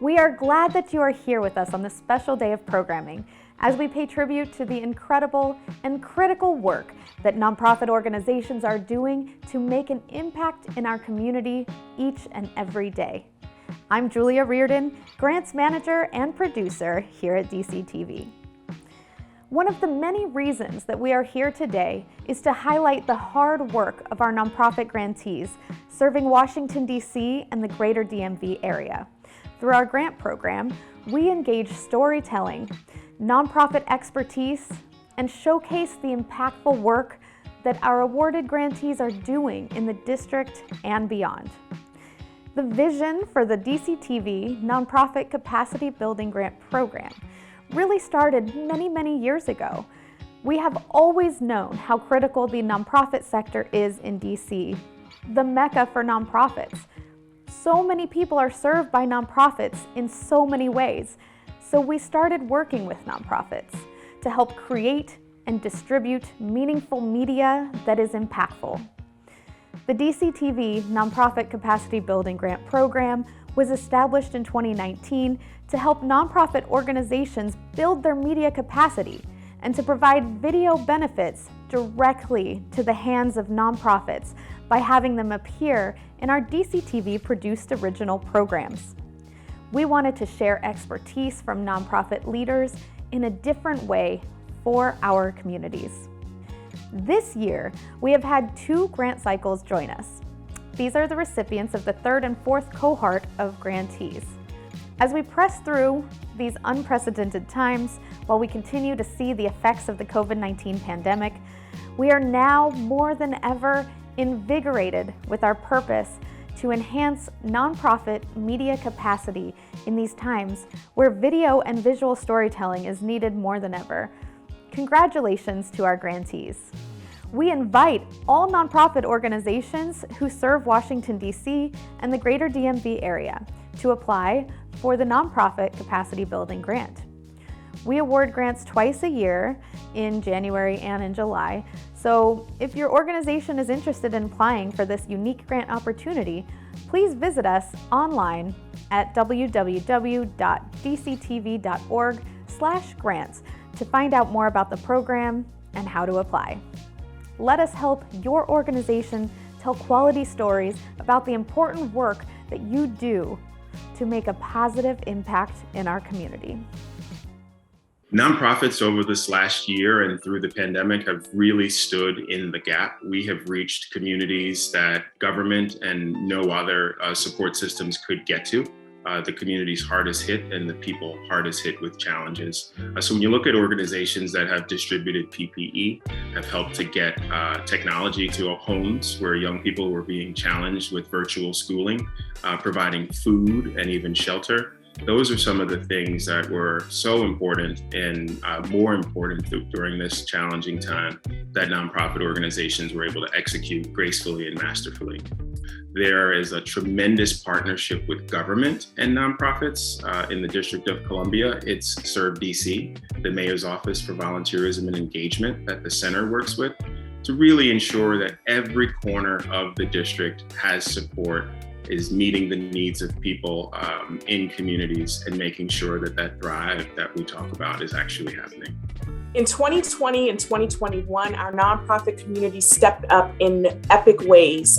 We are glad that you are here with us on this special day of programming as we pay tribute to the incredible and critical work that nonprofit organizations are doing to make an impact in our community each and every day. I'm Julia Reardon, Grants Manager and Producer here at Dctv. One of the many reasons that we are here today is to highlight the hard work of our nonprofit grantees serving Washington, D.C. and the greater DMV area. Through our grant program, we engage storytelling, nonprofit expertise, and showcase the impactful work that our awarded grantees are doing in the district and beyond. The vision for the Dctv Nonprofit Capacity Building Grant Program really started many years ago. We have always known how critical the nonprofit sector is in DC, the mecca for nonprofits. So many people are served by nonprofits in so many ways, so we started working with nonprofits to help create and distribute meaningful media that is impactful. The Dctv Nonprofit Capacity Building Grant Program was established in 2019 to help nonprofit organizations build their media capacity and to provide video benefits directly to the hands of nonprofits by having them appear in our Dctv produced original programs. We wanted to share expertise from nonprofit leaders in a different way for our communities. This year, we have had 2 grant cycles join us. These are the recipients of the 3rd and 4th cohort of grantees. As we press through these unprecedented times, while we continue to see the effects of the COVID-19 pandemic, we are now more than ever invigorated with our purpose to enhance nonprofit media capacity in these times where video and visual storytelling is needed more than ever. Congratulations to our grantees. We invite all nonprofit organizations who serve Washington, D.C. and the greater DMV area to apply for the Nonprofit Capacity Building Grant. We award grants twice a year, in January and in July, so if your organization is interested in applying for this unique grant opportunity, please visit us online at www.dctv.org/grants to find out more about the program and how to apply. Let us help your organization tell quality stories about the important work that you do to make a positive impact in our community. Nonprofits over this last year and through the pandemic have really stood in the gap. We have reached communities that government and no other support systems could get to. The communities hardest hit and the people hardest hit with challenges. So when you look at organizations that have distributed PPE, have helped to get technology to homes where young people were being challenged with virtual schooling, providing food and even shelter, those are some of the things that were so important and more important during this challenging time that nonprofit organizations were able to execute gracefully and masterfully. There is a tremendous partnership with government and nonprofits in the District of Columbia. It's Serve DC, the Mayor's Office for Volunteerism and Engagement that the center works with to really ensure that every corner of the district has support, is meeting the needs of people in communities and making sure that that drive that we talk about is actually happening. In 2020 and 2021, our nonprofit community stepped up in epic ways,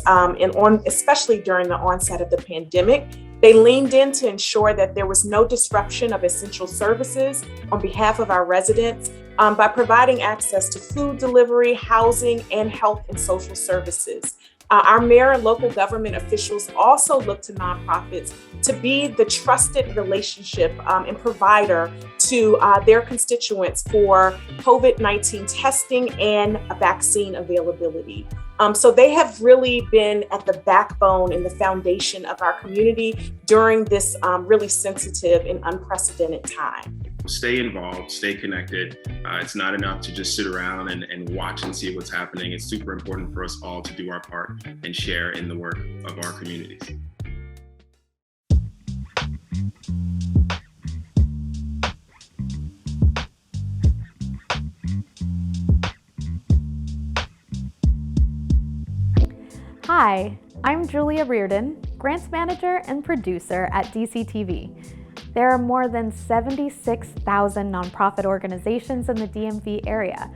especially during the onset of the pandemic. They leaned in to ensure that there was no disruption of essential services on behalf of our residents by providing access to food delivery, housing, and health and social services. Our mayor and local government officials also look to nonprofits to be the trusted relationship and provider to their constituents for COVID-19 testing and vaccine availability. So they have really been at the backbone and the foundation of our community during this really sensitive and unprecedented time. Stay involved, stay connected. It's not enough to just sit around and watch and see what's happening. It's super important for us all to do our part and share in the work of our communities. Hi, I'm Julia Reardon, Grants Manager and Producer at Dctv. There are more than 76,000 nonprofit organizations in the DMV area.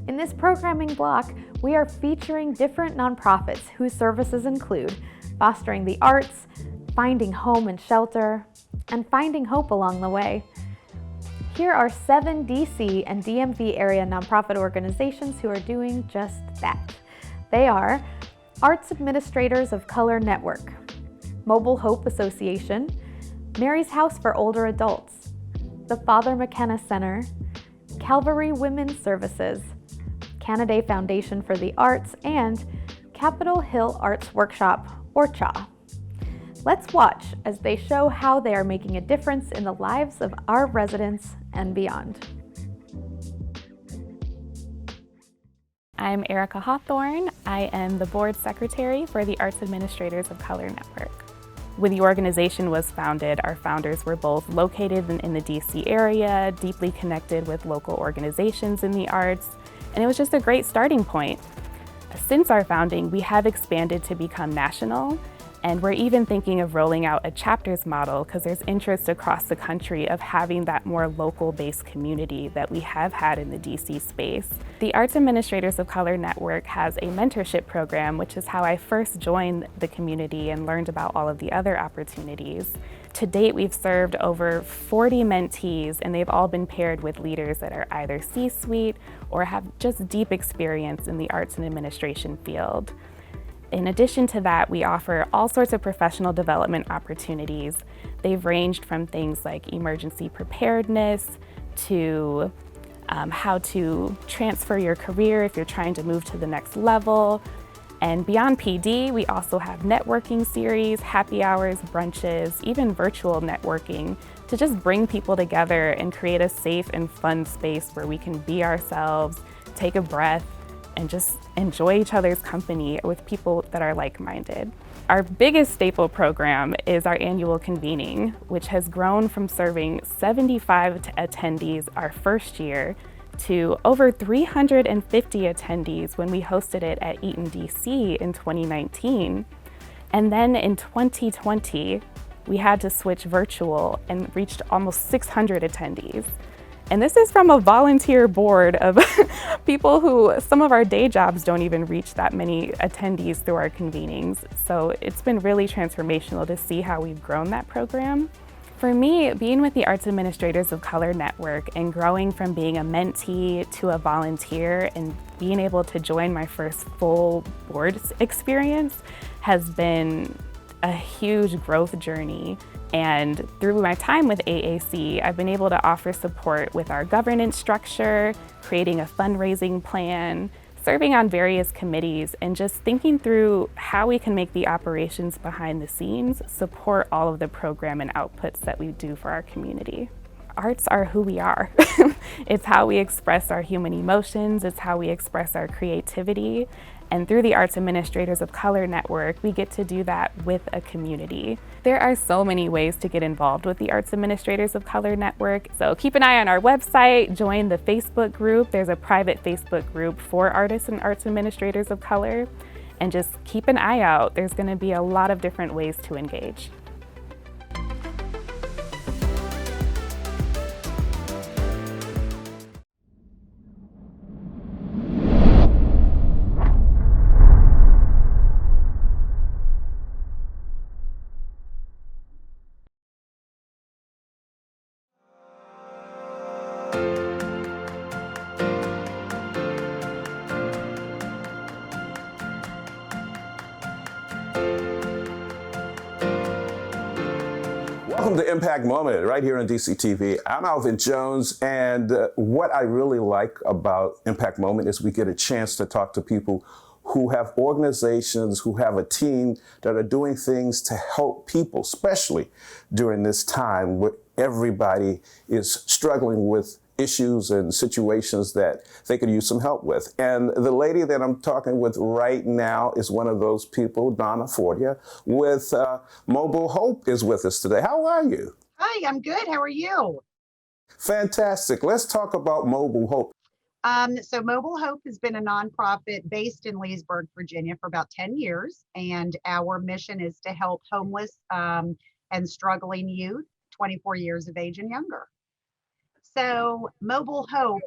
In this programming block, we are featuring different nonprofits whose services include fostering the arts, finding home and shelter, and finding hope along the way. Here are 7 DC and DMV area nonprofit organizations who are doing just that. They are Arts Administrators of Color Network, Mobile Hope Association, Mary's House for Older Adults, the Father Mckenna Center, Calvary Women's Services, Canada Foundation for the Arts, and Capitol Hill Arts Workshop, or CHA. Let's watch as they show how they are making a difference in the lives of our residents and beyond. I'm Erica Hawthorne. I am the board secretary for the Arts Administrators of Color Network. When the organization was founded, our founders were both located in the DC area, deeply connected with local organizations in the arts, and it was just a great starting point. Since our founding, we have expanded to become national, and we're even thinking of rolling out a chapters model because there's interest across the country of having that more local-based community that we have had in the DC space. The Arts Administrators of Color Network has a mentorship program, which is how I first joined the community and learned about all of the other opportunities. To date, we've served over 40 mentees, and they've all been paired with leaders that are either C-suite or have just deep experience in the arts and administration field. In addition to that, we offer all sorts of professional development opportunities. They've ranged from things like emergency preparedness to how to transfer your career if you're trying to move to the next level. And beyond PD, we also have networking series, happy hours, brunches, even virtual networking to just bring people together and create a safe and fun space where we can be ourselves, take a breath, and just enjoy each other's company with people that are like-minded. Our biggest staple program is our annual Convening, which has grown from serving 75 attendees our first year to over 350 attendees when we hosted it at Eaton DC in 2019. And then in 2020, we had to switch virtual and reached almost 600 attendees. And this is from a volunteer board of people who some of our day jobs don't even reach that many attendees through our convenings. So it's been really transformational to see how we've grown that program. For me, being with the Arts Administrators of Color Network and growing from being a mentee to a volunteer and being able to join my first full board experience has been a huge growth journey. And through my time with AAC, I've been able to offer support with our governance structure, creating a fundraising plan, serving on various committees, and just thinking through how we can make the operations behind the scenes support all of the program and outputs that we do for our community. Arts are who we are. It's how we express our human emotions, it's how we express our creativity. And through the Arts Administrators of Color Network, we get to do that with a community. There are so many ways to get involved with the Arts Administrators of Color Network. So keep an eye on our website, join the Facebook group. There's a private Facebook group for artists and arts administrators of color. And just keep an eye out. There's going to be a lot of different ways to engage. Welcome to Impact Moment right here on Dctv. I'm Alvin Jones, and what I really like about Impact Moment is we get a chance to talk to people who have organizations, who have a team that are doing things to help people, especially during this time where everybody is struggling with issues and situations that they could use some help with. And the lady that I'm talking with right now is one of those people, Donna Fordia, with Mobile Hope is with us today. How are you? Hi, I'm good. How are you? Fantastic. Let's talk about Mobile Hope. So Mobile Hope has been a nonprofit based in Leesburg, Virginia for about 10 years. And our mission is to help homeless and struggling youth 24 years of age and younger. So Mobile Hope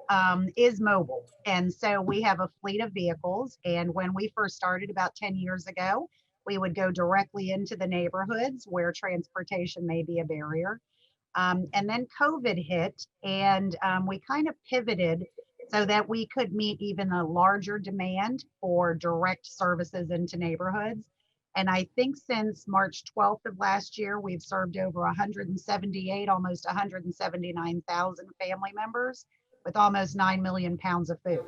is mobile. And so we have a fleet of vehicles. And when we first started about 10 years ago, we would go directly into the neighborhoods where transportation may be a barrier. And then COVID hit, and we kind of pivoted so that we could meet even a larger demand for direct services into neighborhoods. And I think since March 12th of last year, we've served over 178, almost 179,000 family members with almost 9 million pounds of food.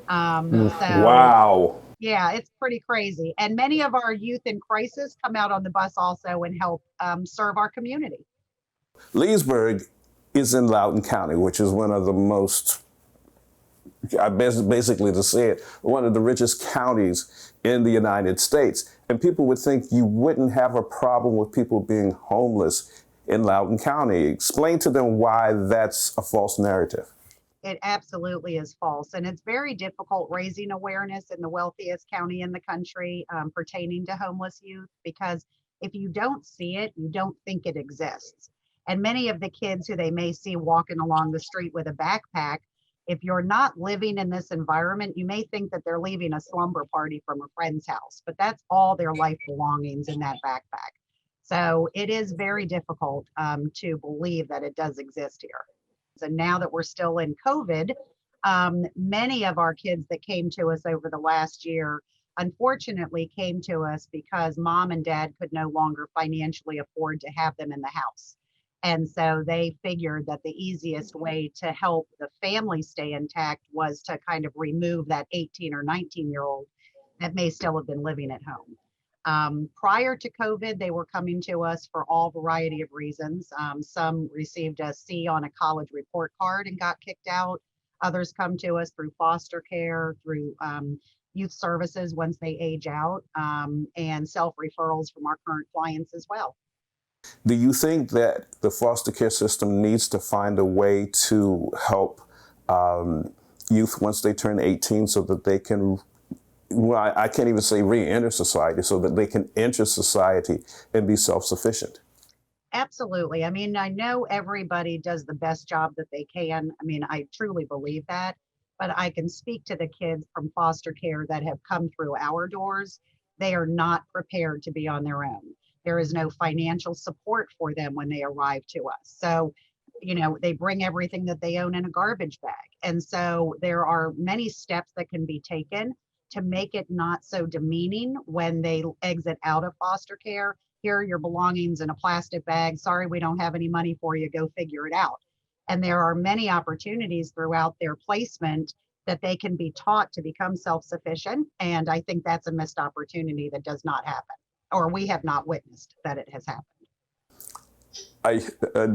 Wow. Yeah, it's pretty crazy. And many of our youth in crisis come out on the bus also and help serve our community. Leesburg is in Loudoun County, which is one of the most, basically to say it, one of the richest counties in the United States. And people would think you wouldn't have a problem with people being homeless in Loudoun County. Explain to them why that's a false narrative. It absolutely is false. And it's very difficult raising awareness in the wealthiest county in the country pertaining to homeless youth, because if you don't see it, you don't think it exists. And many of the kids who they may see walking along the street with a backpack, if you're not living in this environment, you may think that they're leaving a slumber party from a friend's house, but that's all their life belongings in that backpack. So it is very difficult to believe that it does exist here. And now that we're still in COVID, many of our kids that came to us over the last year, unfortunately came to us because mom and dad could no longer financially afford to have them in the house. And so they figured that the easiest way to help the family stay intact was to kind of remove that 18 or 19-year-old that may still have been living at home. Prior to COVID, they were coming to us for all variety of reasons. Some received a C on a college report card and got kicked out. Others come to us through foster care, through youth services once they age out, and self-referrals from our current clients as well. Do you think that the foster care system needs to find a way to help youth once they turn 18 so that they can, well, I can't even say re-enter society, so that they can enter society and be self-sufficient? Absolutely. I mean, I know everybody does the best job that they can. I mean, I truly believe that, but I can speak to the kids from foster care that have come through our doors. They are not prepared to be on their own. There is no financial support for them when they arrive to us. So, you know, they bring everything that they own in a garbage bag. And so there are many steps that can be taken to make it not so demeaning when they exit out of foster care. Here are your belongings in a plastic bag. Sorry, we don't have any money for you. Go figure it out. And there are many opportunities throughout their placement that they can be taught to become self-sufficient. And I think that's a missed opportunity that does not happen, or we have not witnessed that it has happened.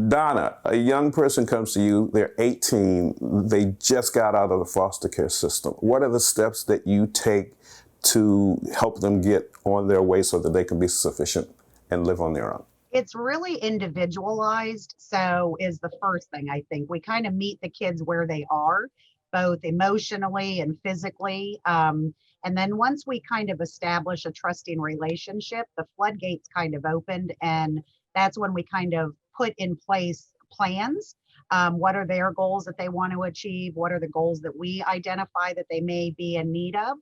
Donna, a young person comes to you, they're 18, they just got out of the foster care system. What are the steps that you take to help them get on their way so that they can be sufficient and live on their own? It's really individualized. So is the first thing. I think we kind of meet the kids where they are, both emotionally and physically. And then once we kind of establish a trusting relationship, the floodgates kind of opened, and that's when we kind of put in place plans. What are their goals that they want to achieve? What are the goals that we identify that they may be in need of?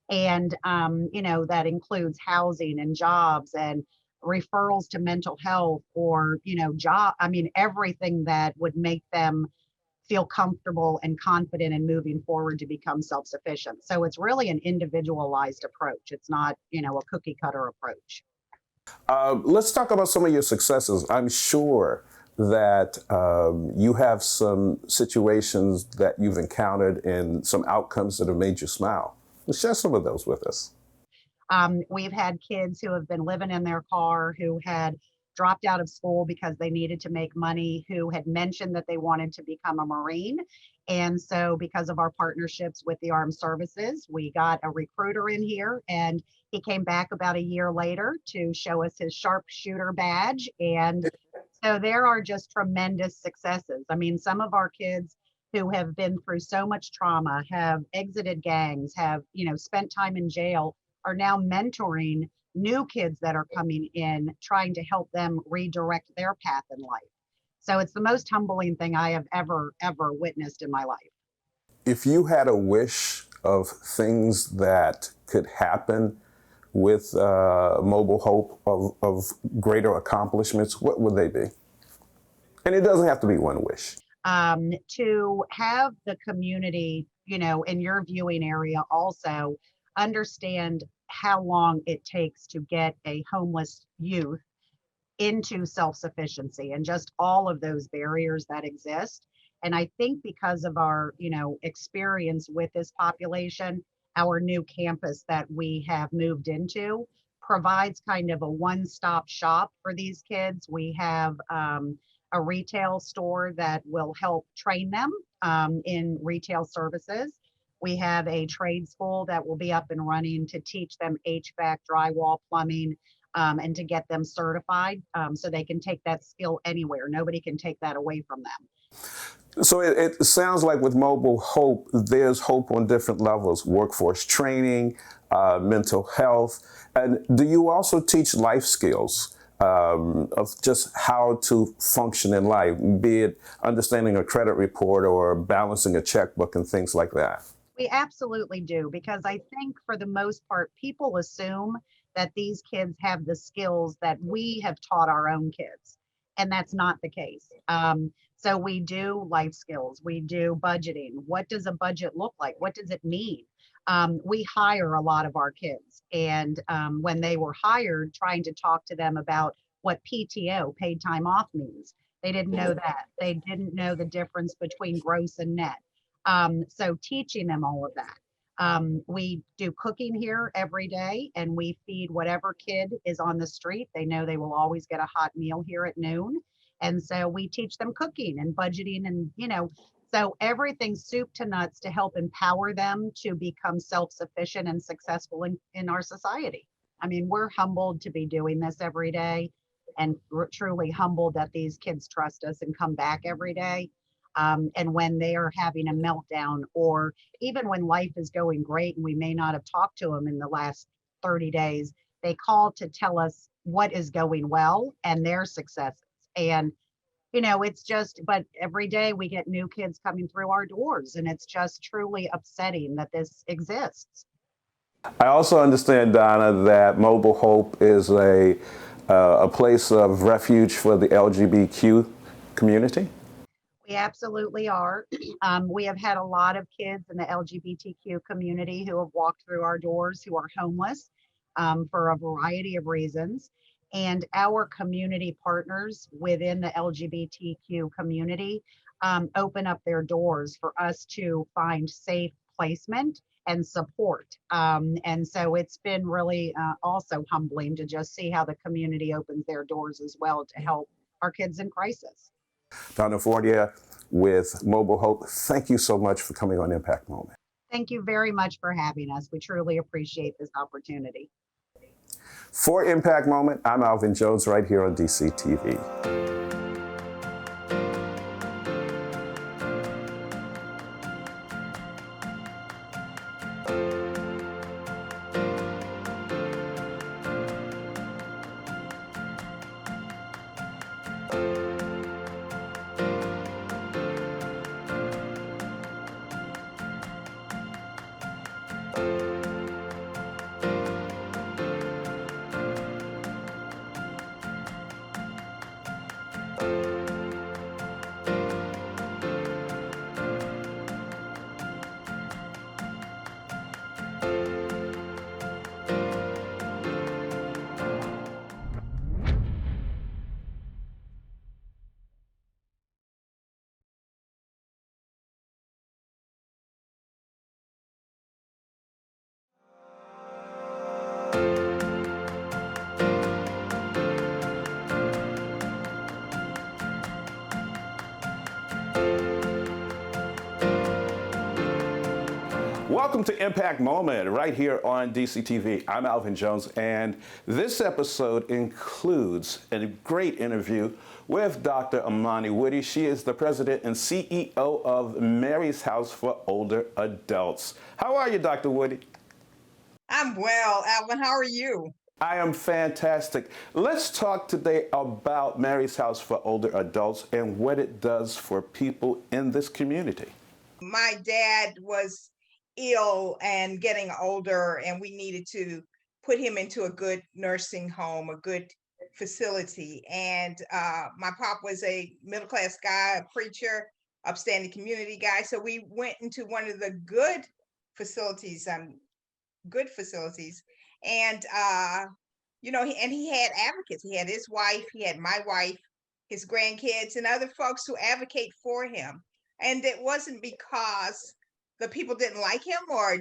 And, you know, that includes housing and jobs and referrals to mental health, or, you know, everything that would make them feel comfortable and confident in moving forward to become self-sufficient. So it's really an individualized approach. It's not, you know, a cookie cutter approach. Let's talk about some of your successes. I'm sure that you have some situations that you've encountered and some outcomes that have made you smile. Let's share some of those with us. We've had kids who have been living in their car, who had dropped out of school because they needed to make money, who had mentioned that they wanted to become a Marine. And so because of our partnerships with the armed services, we got a recruiter in here, and he came back about a year later to show us his sharpshooter badge. And so there are just tremendous successes. I mean, some of our kids who have been through so much trauma, have exited gangs, have, you know, spent time in jail, are now mentoring new kids that are coming in, trying to help them redirect their path in life. So it's the most humbling thing I have ever witnessed in my life. If you had a wish of things that could happen with Mobile Hope, of greater accomplishments, what would they be? And it doesn't have to be one wish. To have the community, in your viewing area also understand how long it takes to get a homeless youth into self-sufficiency and just all of those barriers that exist. And I think because of our, experience with this population, our new campus that we have moved into provides kind of a one-stop shop for these kids. We have a retail store that will help train them in retail services. We have a trade school that will be up and running to teach them HVAC, drywall, plumbing, and to get them certified so they can take that skill anywhere. Nobody can take that away from them. So it sounds like with Mobile Hope, there's hope on different levels: workforce training, mental health. And do you also teach life skills of just how to function in life, be it understanding a credit report or balancing a checkbook and things like that? We absolutely do, because I think for the most part, people assume that these kids have the skills that we have taught our own kids, and that's not the case. So we do life skills, we do budgeting. What does a budget look like? What does it mean? We hire a lot of our kids, and when they were hired, trying to talk to them about what PTO, paid time off, means. They didn't know that. They didn't know the difference between gross and net. So teaching them all of that. We do cooking here every day, and we feed whatever kid is on the street. They know they will always get a hot meal here at noon. And so we teach them cooking and budgeting and, so everything soup to nuts to help empower them to become self-sufficient and successful in our society. I mean, we're humbled to be doing this every day, and truly humbled that these kids trust us and come back every day. And when they are having a meltdown, or even when life is going great and we may not have talked to them in the last 30 days, they call to tell us what is going well and their successes. And, it's just, but every day we get new kids coming through our doors, and it's just truly upsetting that this exists. I also understand, Donna, that Mobile Hope is a place of refuge for the LGBTQ community. We absolutely are. We have had a lot of kids in the LGBTQ community who have walked through our doors who are homeless for a variety of reasons. And our community partners within the LGBTQ community open up their doors for us to find safe placement and support. And so it's been really also humbling to just see how the community opens their doors as well to help our kids in crisis. Donna Fornier with Mobile Hope, thank you so much for coming on Impact Moment. Thank you very much for having us. We truly appreciate this opportunity. For Impact Moment, I'm Alvin Jones right here on Dctv. Welcome to Impact Moment right here on Dctv. I'm Alvin Jones, and this episode includes a great interview with Dr. Imani Woody. She is the president and CEO of Mary's House for Older Adults. How are you, Dr. Woody? I'm well, Alvin. How are you? I am fantastic. Let's talk today about Mary's House for Older Adults and what it does for people in this community. My dad was ill and getting older, and we needed to put him into a good nursing home, a good facility. And my pop was a middle-class guy, a preacher, upstanding community guy. So we went into one of the good facilities, and he had advocates. He had his wife, he had my wife, his grandkids, and other folks who advocate for him. And it wasn't because the people didn't like him or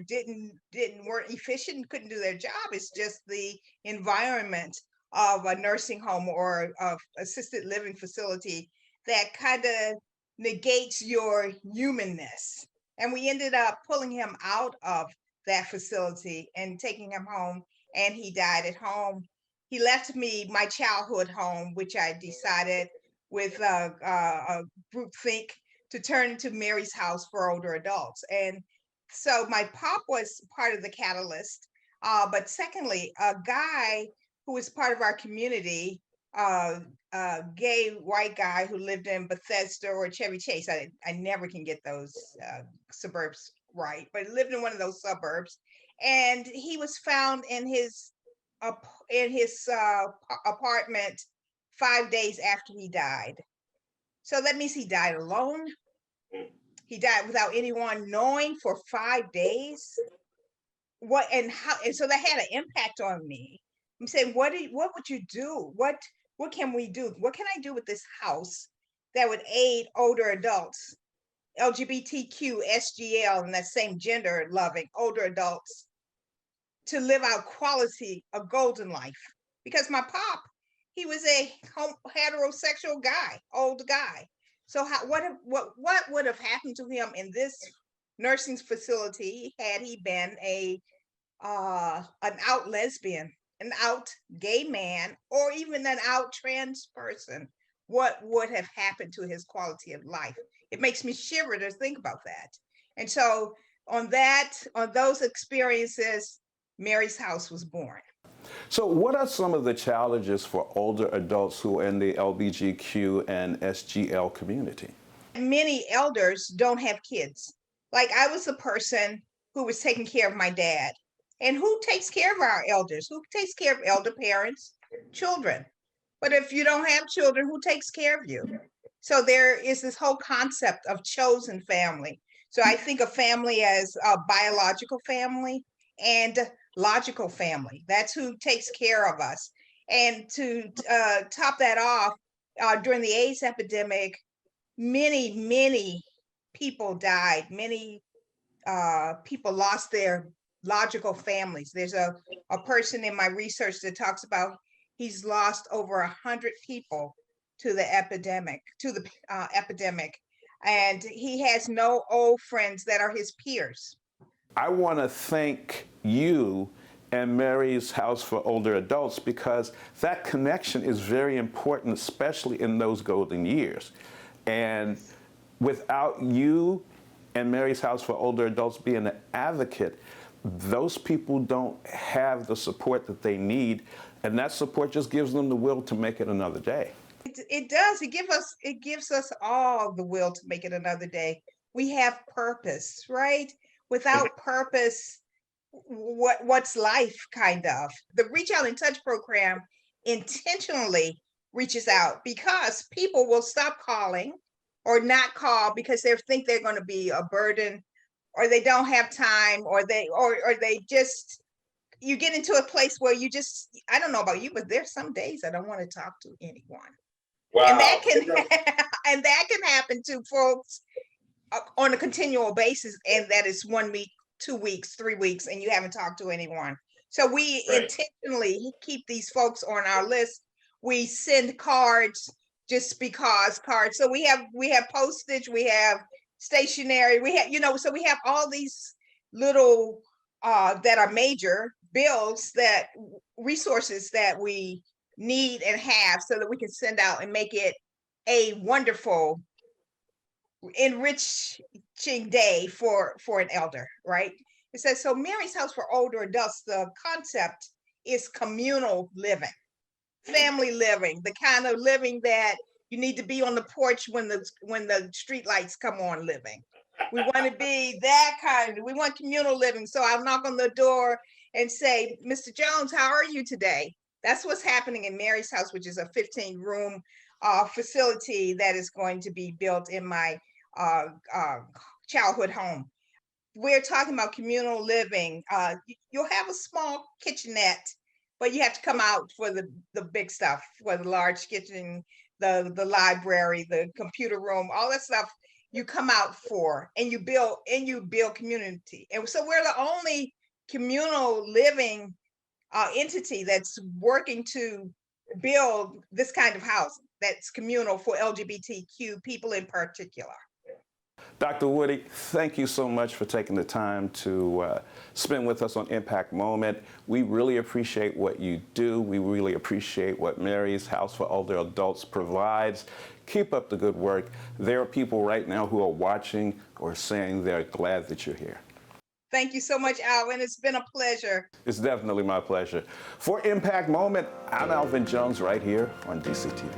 weren't efficient, couldn't do their job. It's just the environment of a nursing home or of assisted living facility that kind of negates your humanness. And we ended up pulling him out of that facility and taking him home, and he died at home. He left me my childhood home, which I decided with a group think to turn into Mary's House for Older Adults. And so my pop was part of the catalyst. But secondly, a guy who was part of our community, a gay white guy who lived in Bethesda or Chevy Chase. I never can get those suburbs right, but he lived in one of those suburbs. And he was found in his apartment 5 days after he died. So that means he died alone. He died without anyone knowing for 5 days. And so that had an impact on me. I'm saying, what would you do? What can we do? What can I do with this house that would aid older adults, LGBTQ, SGL, and that same gender loving older adults to live out quality, a golden life? Because my pop, he was a heterosexual guy, old guy. So what would have happened to him in this nursing facility had he been an out lesbian, an out gay man, or even an out trans person? What would have happened to his quality of life? It makes me shiver to think about that. And so on those experiences, Mary's House was born. So what are some of the challenges for older adults who are in the LBGQ and SGL community? Many elders don't have kids. Like I was the person who was taking care of my dad. And who takes care of our elders? Who takes care of elder parents? Children. But if you don't have children, who takes care of you? So there is this whole concept of chosen family. So I think of family as a biological family and logical family. That's who takes care of us. And to top that off, during the AIDS epidemic, many people died. Many people lost their logical families. There's a person in my research that talks about he's lost over 100 people to the epidemic, and he has no old friends that are his peers. I want to thank you and Mary's House for Older Adults because that connection is very important, especially in those golden years. And without you and Mary's House for Older Adults being an advocate, those people don't have the support that they need, and that support just gives them the will to make it another day. It does. It gives us all the will to make it another day. We have purpose, right? Without purpose, what's life, kind of? The Reach Out and Touch program intentionally reaches out because people will stop calling or not call because they think they're going to be a burden, or they don't have time, or they just, you get into a place where you just, I don't know about you, but there's some days I don't want to talk to anyone. Wow. And that can happen to folks on a continual basis, and that is 1 week, 2 weeks, 3 weeks, and you haven't talked to anyone. So we intentionally keep these folks on our list. We send cards just because cards. So we have postage, we have stationery, we have, so we have all these little that are major bills, that resources that we need and have, so that we can send out and make it a wonderful, enriching day for an elder, right? It says, so Mary's House for Older Adults, the concept is communal living, family living, the kind of living that you need to be on the porch when the street lights come on living. We want to be that kind. We want communal living. So I'll knock on the door and say, Mr. Jones, how are you today? That's what's happening in Mary's house, which is a 15-room facility that is going to be built in my childhood home. We're talking about communal living. You'll have a small kitchenette, but you have to come out for the big stuff, for the large kitchen, the library, the computer room, all that stuff you come out for, and you build community. And so we're the only communal living entity that's working to build this kind of housing that's communal for LGBTQ people in particular. Dr. Woody, thank you so much for taking the time to spend with us on Impact Moment. We really appreciate what you do. We really appreciate what Mary's House for Older Adults provides. Keep up the good work. There are people right now who are watching or saying they're glad that you're here. Thank you so much, Alvin. It's been a pleasure. It's definitely my pleasure. For Impact Moment, I'm Alvin Jones right here on Dctv.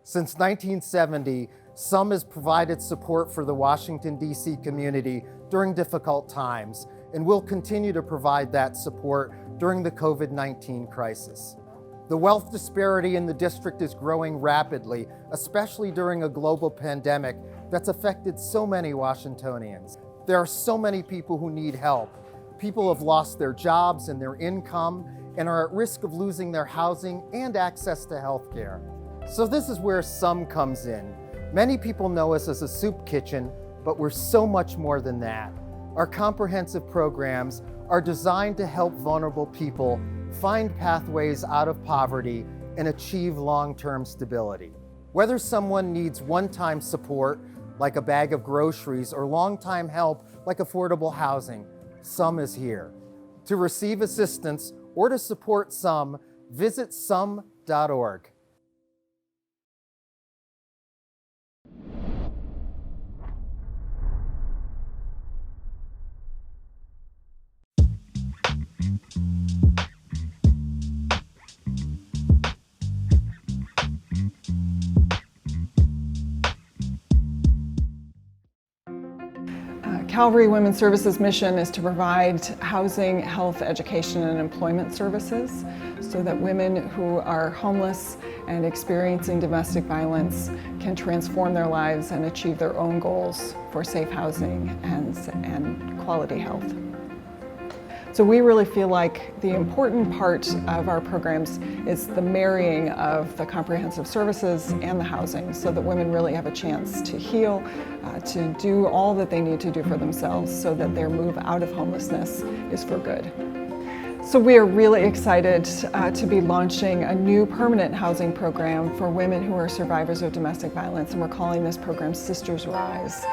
Since 1970, SUM has provided support for the Washington, D.C. community during difficult times, and will continue to provide that support during the COVID-19 crisis. The wealth disparity in the district is growing rapidly, especially during a global pandemic that's affected so many Washingtonians. There are so many people who need help. People have lost their jobs and their income and are at risk of losing their housing and access to health care. So this is where SUM comes in. Many people know us as a soup kitchen, but we're so much more than that. Our comprehensive programs are designed to help vulnerable people find pathways out of poverty and achieve long-term stability. Whether someone needs one-time support, like a bag of groceries, or long-time help, like affordable housing, SUM is here. To receive assistance or to support SUM, visit sum.org. Calvary Women's Services mission is to provide housing, health, education, and employment services so that women who are homeless and experiencing domestic violence can transform their lives and achieve their own goals for safe housing and quality health. So we really feel like the important part of our programs is the marrying of the comprehensive services and the housing so that women really have a chance to heal, to do all that they need to do for themselves so that their move out of homelessness is for good. So we are really excited to be launching a new permanent housing program for women who are survivors of domestic violence, and we're calling this program Sisters Rise.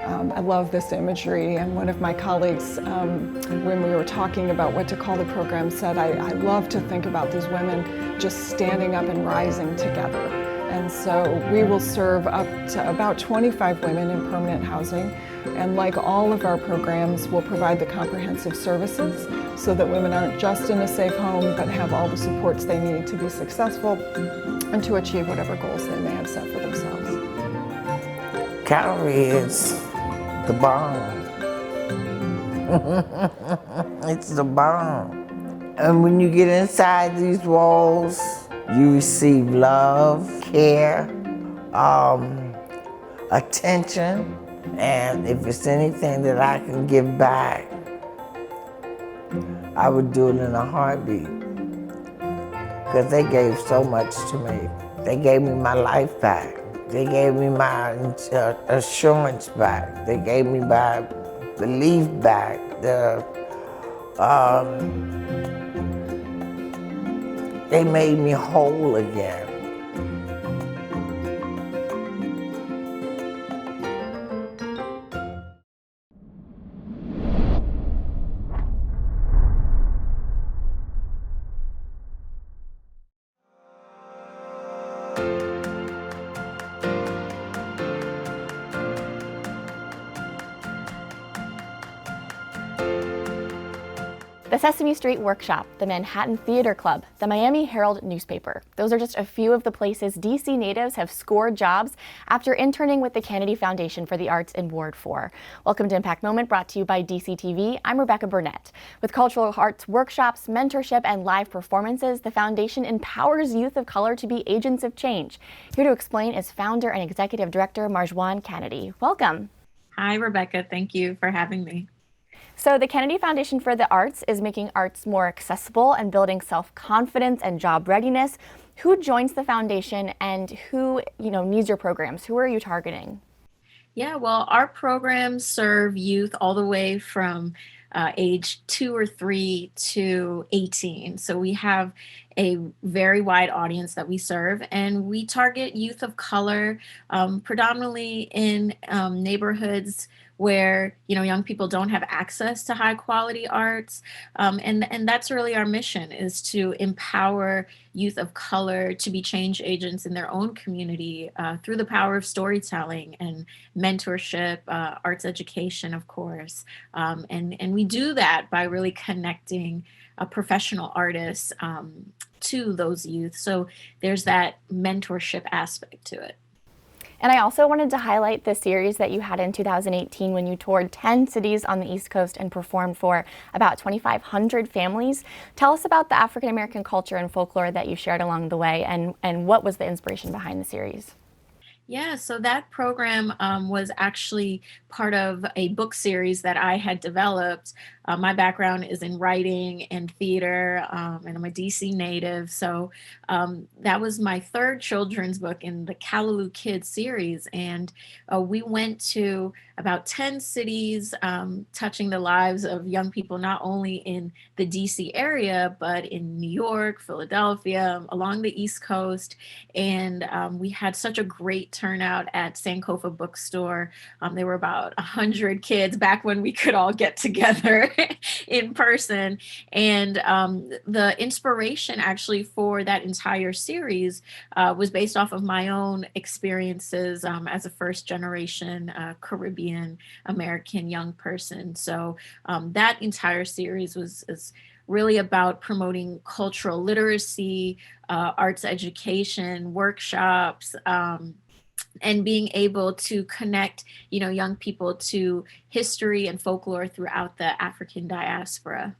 I love this imagery, and one of my colleagues, when we were talking about what to call the program, said, I love to think about these women just standing up and rising together. And so we will serve up to about 25 women in permanent housing, and like all of our programs, we'll provide the comprehensive services so that women aren't just in a safe home, but have all the supports they need to be successful and to achieve whatever goals they may have set for themselves. Calvary is the bomb. It's the bomb. And when you get inside these walls, you receive love, care, attention, and if it's anything that I can give back, I would do it in a heartbeat. Because they gave so much to me. They gave me my life back. They gave me my assurance back. They gave me my belief back, the They made me whole again. The Sesame Street Workshop, the Manhattan Theater Club, the Miami Herald newspaper. Those are just a few of the places DC natives have scored jobs after interning with the Kennedy Foundation for the Arts in Ward 4. Welcome to Impact Moment, brought to you by Dctv. I'm Rebecca Burnett. With cultural arts workshops, mentorship, and live performances, the foundation empowers youth of color to be agents of change. Here to explain is founder and executive director Marjuan Kennedy. Welcome. Hi, Rebecca. Thank you for having me. So the Kennedy Foundation for the Arts is making arts more accessible and building self-confidence and job readiness. Who joins the foundation and who, needs your programs? Who are you targeting? Yeah, well, our programs serve youth all the way from age 2 or 3 to 18. So we have a very wide audience that we serve, and we target youth of color, predominantly in neighborhoods where young people don't have access to high quality arts, and that's really our mission, is to empower youth of color to be change agents in their own community through the power of storytelling and mentorship, arts education, of course, and we do that by really connecting professional artists to those youth. So there's that mentorship aspect to it. And I also wanted to highlight the series that you had in 2018 when you toured 10 cities on the East Coast and performed for about 2,500 families. Tell us about the African American culture and folklore that you shared along the way, and what was the inspiration behind the series? Yeah, so that program was actually part of a book series that I had developed. My background is in writing and theater, and I'm a DC native. So that was my third children's book in the Callaloo Kids series. And we went to about 10 cities, touching the lives of young people, not only in the DC area, but in New York, Philadelphia, along the East Coast. And we had such a great turnout at Sankofa Bookstore. There were about 100 kids back when we could all get together in person. And the inspiration actually for that entire series was based off of my own experiences as a first generation Caribbean American young person. So that entire series is really about promoting cultural literacy, arts education, workshops, and being able to connect, young people to history and folklore throughout the African diaspora.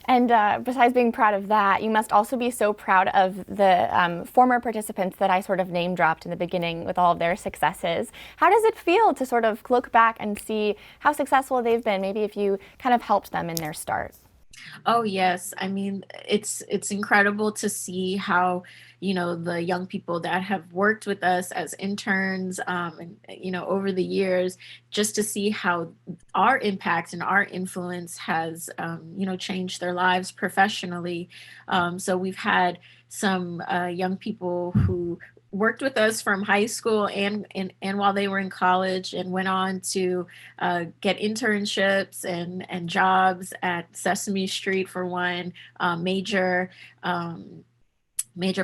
And besides being proud of that, you must also be so proud of the former participants that I sort of name dropped in the beginning with all of their successes. How does it feel to sort of look back and see how successful they've been, maybe if you kind of helped them in their start? Oh, yes. I mean, it's incredible to see how, the young people that have worked with us as interns, and, over the years, just to see how our impact and our influence has, changed their lives professionally. So we've had some young people who worked with us from high school and while they were in college, and went on to get internships and jobs at Sesame Street, for one, major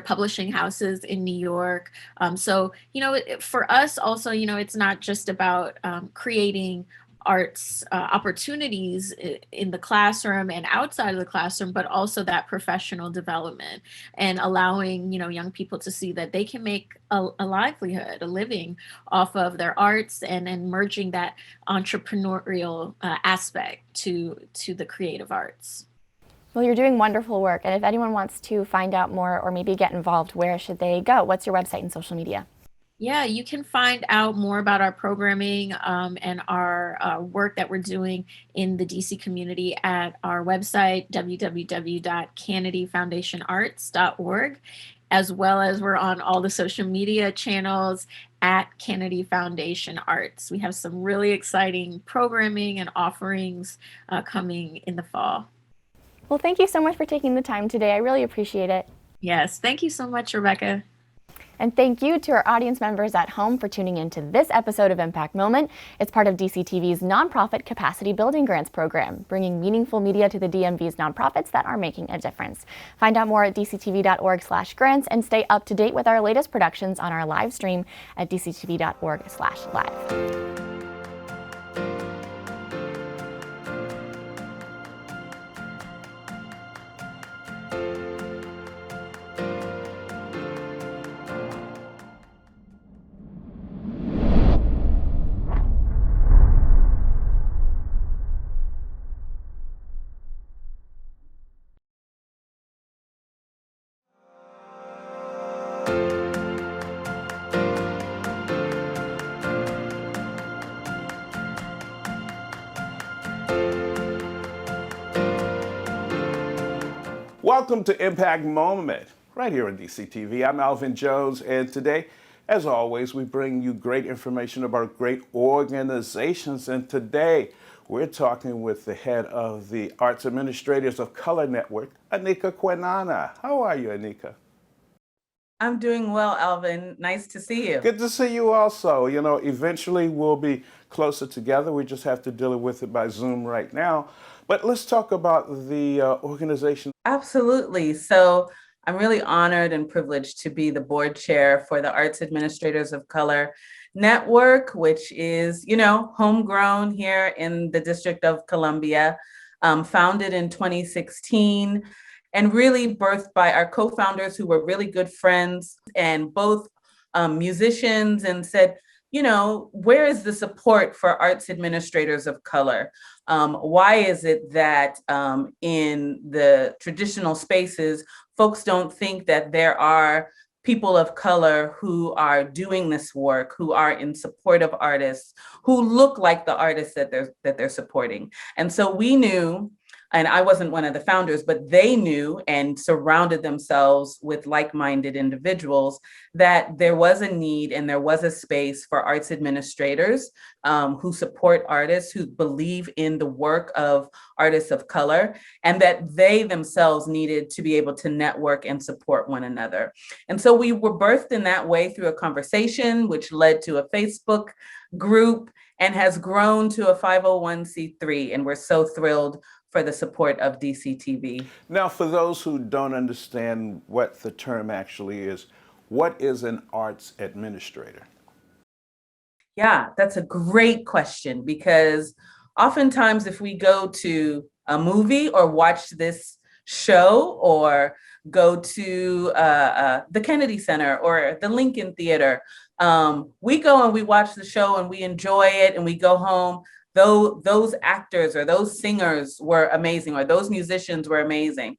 publishing houses in New York. So, for us also, it's not just about creating arts opportunities in the classroom and outside of the classroom, but also that professional development, and allowing, young people to see that they can make a livelihood, a living off of their arts, and merging that entrepreneurial aspect to the creative arts. Well, you're doing wonderful work. And if anyone wants to find out more or maybe get involved, where should they go? What's your website and social media? Yeah, you can find out more about our programming and our work that we're doing in the DC community at our website, www.kennedyfoundationarts.org, as well as we're on all the social media channels at Kennedy Foundation Arts. We have some really exciting programming and offerings coming in the fall. Well, thank you so much for taking the time today. I really appreciate it. Yes, thank you so much, Rebecca. And thank you to our audience members at home for tuning in to this episode of Impact Moment. It's part of Dctv's nonprofit capacity building grants program, bringing meaningful media to the DMV's nonprofits that are making a difference. Find out more at dctv.org/grants and stay up to date with our latest productions on our live stream at dctv.org/live. Welcome to Impact Moment, right here on Dctv. I'm Alvin Jones, and today, as always, we bring you great information about great organizations. And today, we're talking with the head of the Arts Administrators of Color Network, Anika Quinana. How are you, Anika? I'm doing well, Alvin. Nice to see you. Good to see you also. You know, eventually we'll be closer together. We just have to deal with it by Zoom right now. But let's talk about the organization. Absolutely. So I'm really honored and privileged to be the board chair for the Arts Administrators of Color Network, which is, homegrown here in the District of Columbia, founded in 2016. And really birthed by our co-founders who were really good friends and both musicians, and said, where is the support for arts administrators of color? Why is it that in the traditional spaces, folks don't think that there are people of color who are doing this work, who are in support of artists, who look like the artists that they're supporting? And so we knew, and I wasn't one of the founders, but they knew and surrounded themselves with like-minded individuals, that there was a need and there was a space for arts administrators who support artists, who believe in the work of artists of color, and that they themselves needed to be able to network and support one another. And so we were birthed in that way through a conversation, which led to a Facebook group and has grown to a 501c3. And we're so thrilled for the support of Dctv. Now, for those who don't understand what the term actually is, what is an arts administrator? Yeah, that's a great question, because oftentimes if we go to a movie or watch this show or go to the Kennedy Center or the Lincoln Theater, we go and we watch the show and we enjoy it and we go home. Though those actors or those singers were amazing, or those musicians were amazing.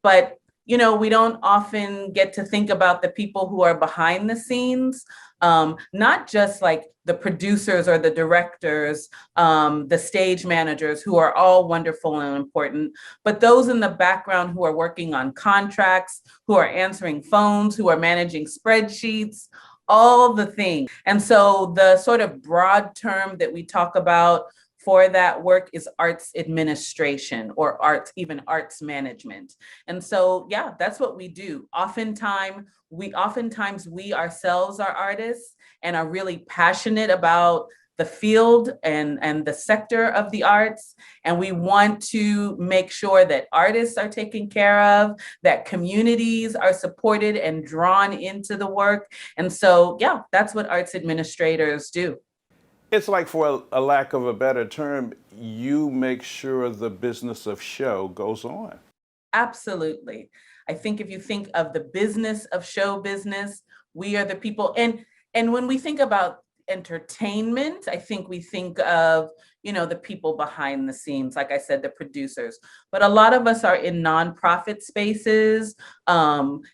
But, we don't often get to think about the people who are behind the scenes, not just like the producers or the directors, the stage managers, who are all wonderful and important, but those in the background who are working on contracts, who are answering phones, who are managing spreadsheets, all the things. And so the sort of broad term that we talk about for that work is arts administration, or even arts management. And so, yeah, that's what we do. Oftentimes we ourselves are artists and are really passionate about the field and the sector of the arts. And we want to make sure that artists are taken care of, that communities are supported and drawn into the work. And so, yeah, that's what arts administrators do. It's like, for a lack of a better term, you make sure the business of show goes on. Absolutely. I think if you think of the business of show business, we are the people. And when we think about entertainment, I think we think of, the people behind the scenes, like I said, the producers. But a lot of us are in nonprofit spaces, and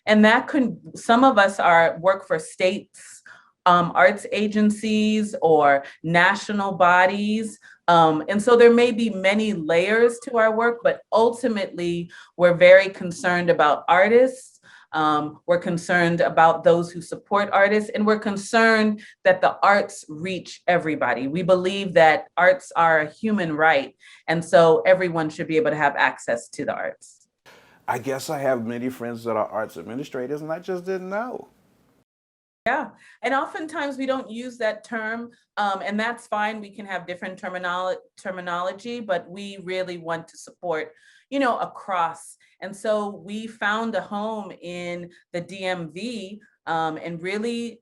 some of us work for states, arts agencies, or national bodies. And so there may be many layers to our work, but ultimately we're very concerned about artists, We're concerned about those who support artists, and we're concerned that the arts reach everybody. We believe that arts are a human right, and so everyone should be able to have access to the arts. I guess I have many friends that are arts administrators, and I just didn't know. Yeah, and oftentimes we don't use that term, and that's fine. We can have different terminology, but we really want to support, across. And so we found a home in the DMV and really,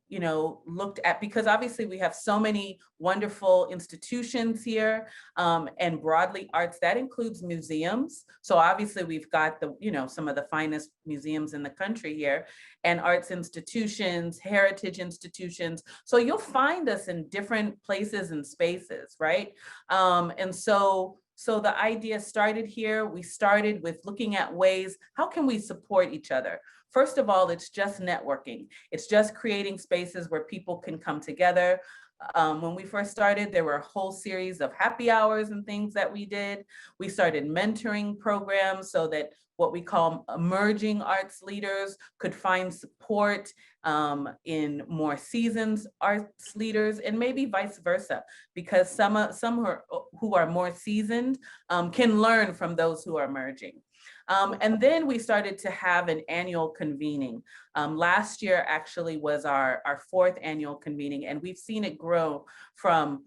looked at, because obviously we have so many wonderful institutions here and broadly arts, that includes museums. So obviously we've got some of the finest museums in the country here, and arts institutions, heritage institutions. So you'll find us in different places and spaces, right? And so the idea started here. We started with looking at ways, how can we support each other? First of all, it's just networking. It's just creating spaces where people can come together. When we first started, there were a whole series of happy hours and things that we did. We started mentoring programs so that what we call emerging arts leaders could find support in more seasoned arts leaders, and maybe vice versa, because some who are more seasoned can learn from those who are emerging. And then we started to have an annual convening. Last year actually was our fourth annual convening, and we've seen it grow from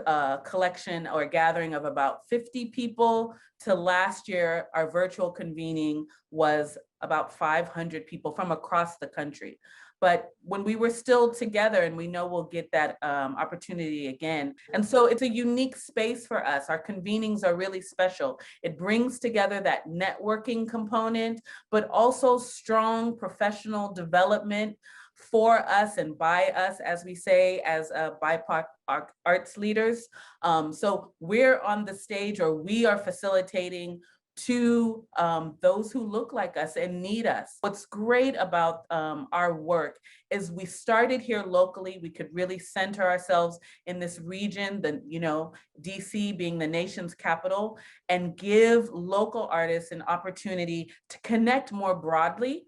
a collection or a gathering of about 50 people to last year, our virtual convening was about 500 people from across the country. But when we were still together, and we know we'll get that opportunity again. And so it's a unique space for us. Our convenings are really special. It brings together that networking component, but also strong professional development for us and by us, as we say, as BIPOC arts leaders. So we're on the stage, or we are facilitating to those who look like us and need us. What's great about our work is we started here locally. We could really center ourselves in this region, DC being the nation's capital, and give local artists an opportunity to connect more broadly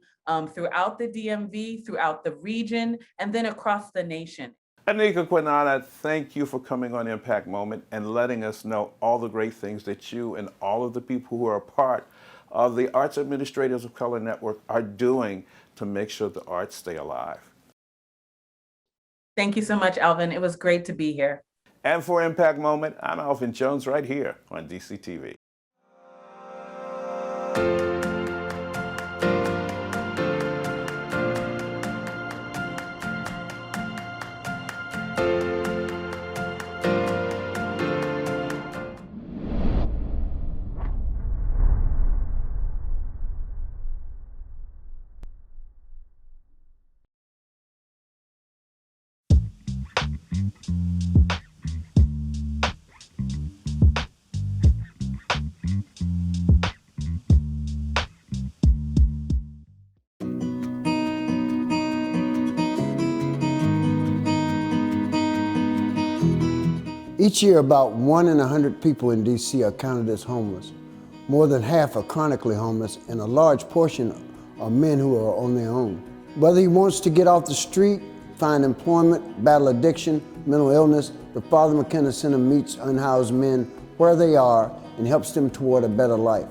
throughout the DMV, throughout the region, and then across the nation. Anika Quinana, thank you for coming on Impact Moment and letting us know all the great things that you and all of the people who are a part of the Arts Administrators of Color Network are doing to make sure the arts stay alive. Thank you so much, Alvin. It was great to be here. And for Impact Moment, I'm Alvin Jones right here on Dctv. Each year, about 1 in 100 people in DC are counted as homeless. More than half are chronically homeless, and a large portion are men who are on their own. Whether he wants to get off the street, find employment, battle addiction, mental illness, the Father Mckenna Center meets unhoused men where they are and helps them toward a better life.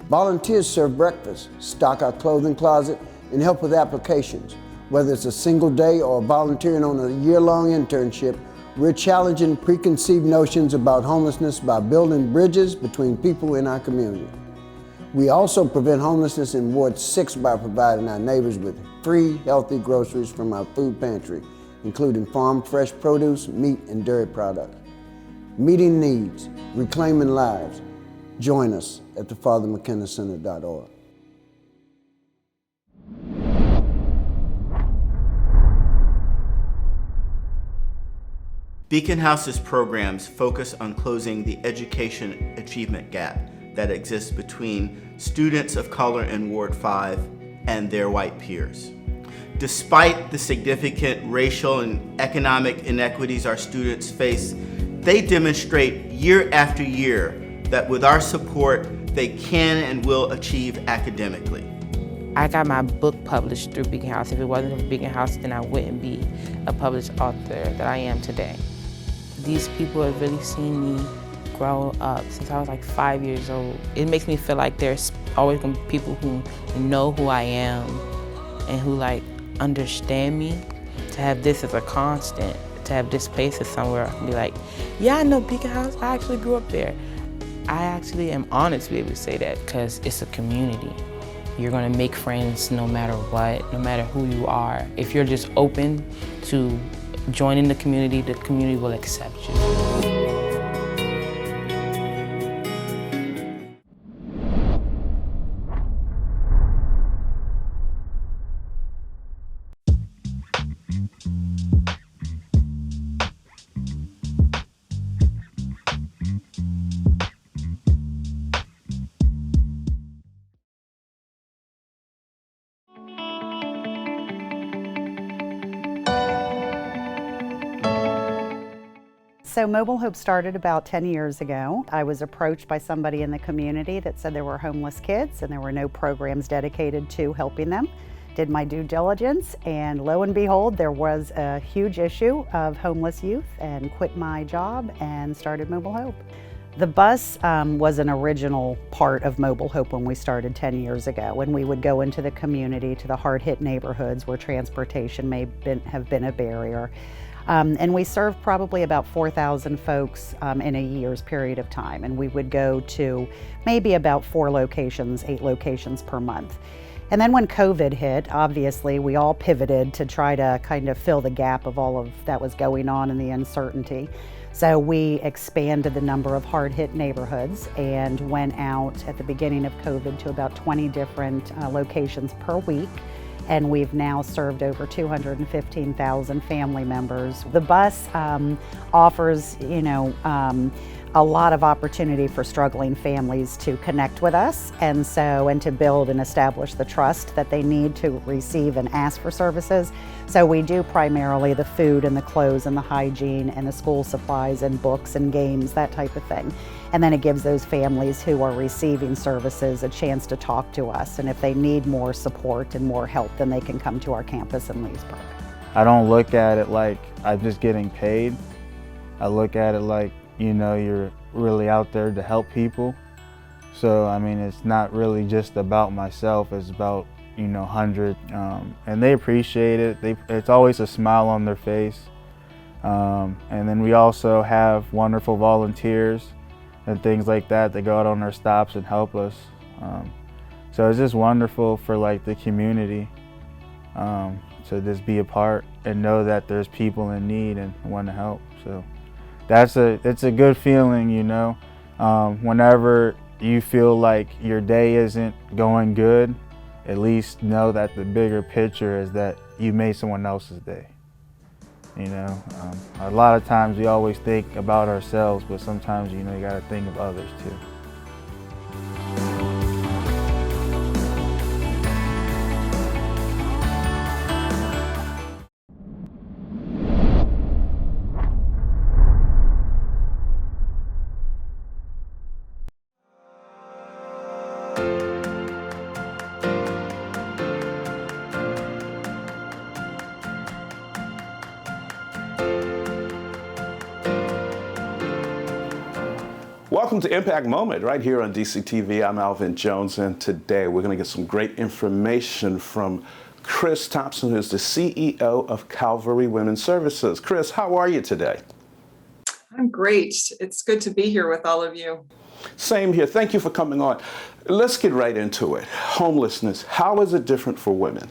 Volunteers serve breakfast, stock our clothing closet, and help with applications. Whether it's a single day or volunteering on a year-long internship, we're challenging preconceived notions about homelessness by building bridges between people in our community. We also prevent homelessness in Ward 6 by providing our neighbors with free, healthy groceries from our food pantry, including farm fresh produce, meat, and dairy products. Meeting needs, reclaiming lives. Join us at thefathermckennacenter.org. Beacon House's programs focus on closing the education achievement gap that exists between students of color in Ward 5 and their white peers. Despite the significant racial and economic inequities our students face, they demonstrate year after year that with our support, they can and will achieve academically. I got my book published through Beacon House. If it wasn't for Beacon House, then I wouldn't be a published author that I am today. These people have really seen me grow up since I was like 5 years old. It makes me feel like there's always gonna be people who know who I am and who like understand me. To have this as a constant, to have this place as somewhere I can be like, yeah, I know Beacon House, I actually grew up there. I actually am honored to be able to say that because it's a community. You're gonna make friends no matter what, no matter who you are. If you're just open to joining the community will accept you. So Mobile Hope started about 10 years ago. I was approached by somebody in the community that said there were homeless kids and there were no programs dedicated to helping them. Did my due diligence, and lo and behold, there was a huge issue of homeless youth, and quit my job and started Mobile Hope. The bus was an original part of Mobile Hope when we started 10 years ago, when we would go into the community to the hard-hit neighborhoods where transportation may have been a barrier. And we served probably about 4,000 folks in a year's period of time. And we would go to maybe about 4 locations, 8 locations per month. And then when COVID hit, obviously we all pivoted to try to kind of fill the gap of all of that was going on and the uncertainty. So we expanded the number of hard-hit neighborhoods and went out at the beginning of COVID to about 20 different locations per week. And we've now served over 215,000 family members. The bus offers, a lot of opportunity for struggling families to connect with us and to build and establish the trust that they need to receive and ask for services. So we do primarily the food and the clothes and the hygiene and the school supplies and books and games, that type of thing. And then it gives those families who are receiving services a chance to talk to us. And if they need more support and more help, then they can come to our campus in Leesburg. I don't look at it like I'm just getting paid. I look at it like, you're really out there to help people. So, I mean, it's not really just about myself, it's about, 100. And they appreciate it. It's always a smile on their face. And then we also have wonderful volunteers and things like that go out on our stops and help us. So it's just wonderful for the community to just be a part and know that there's people in need and want to help. So it's a good feeling, whenever you feel like your day isn't going good, at least know that the bigger picture is that you made someone else's day. A lot of times we always think about ourselves, but sometimes, you got to think of others too. Welcome to Impact Moment right here on Dctv. I'm Alvin Jones, and today we're going to get some great information from Chris Thompson, who's the CEO of Calvary Women's Services. Chris, how are you today? I'm great. It's good to be here with all of you. Same here. Thank you for coming on. Let's get right into it. Homelessness, how is it different for women?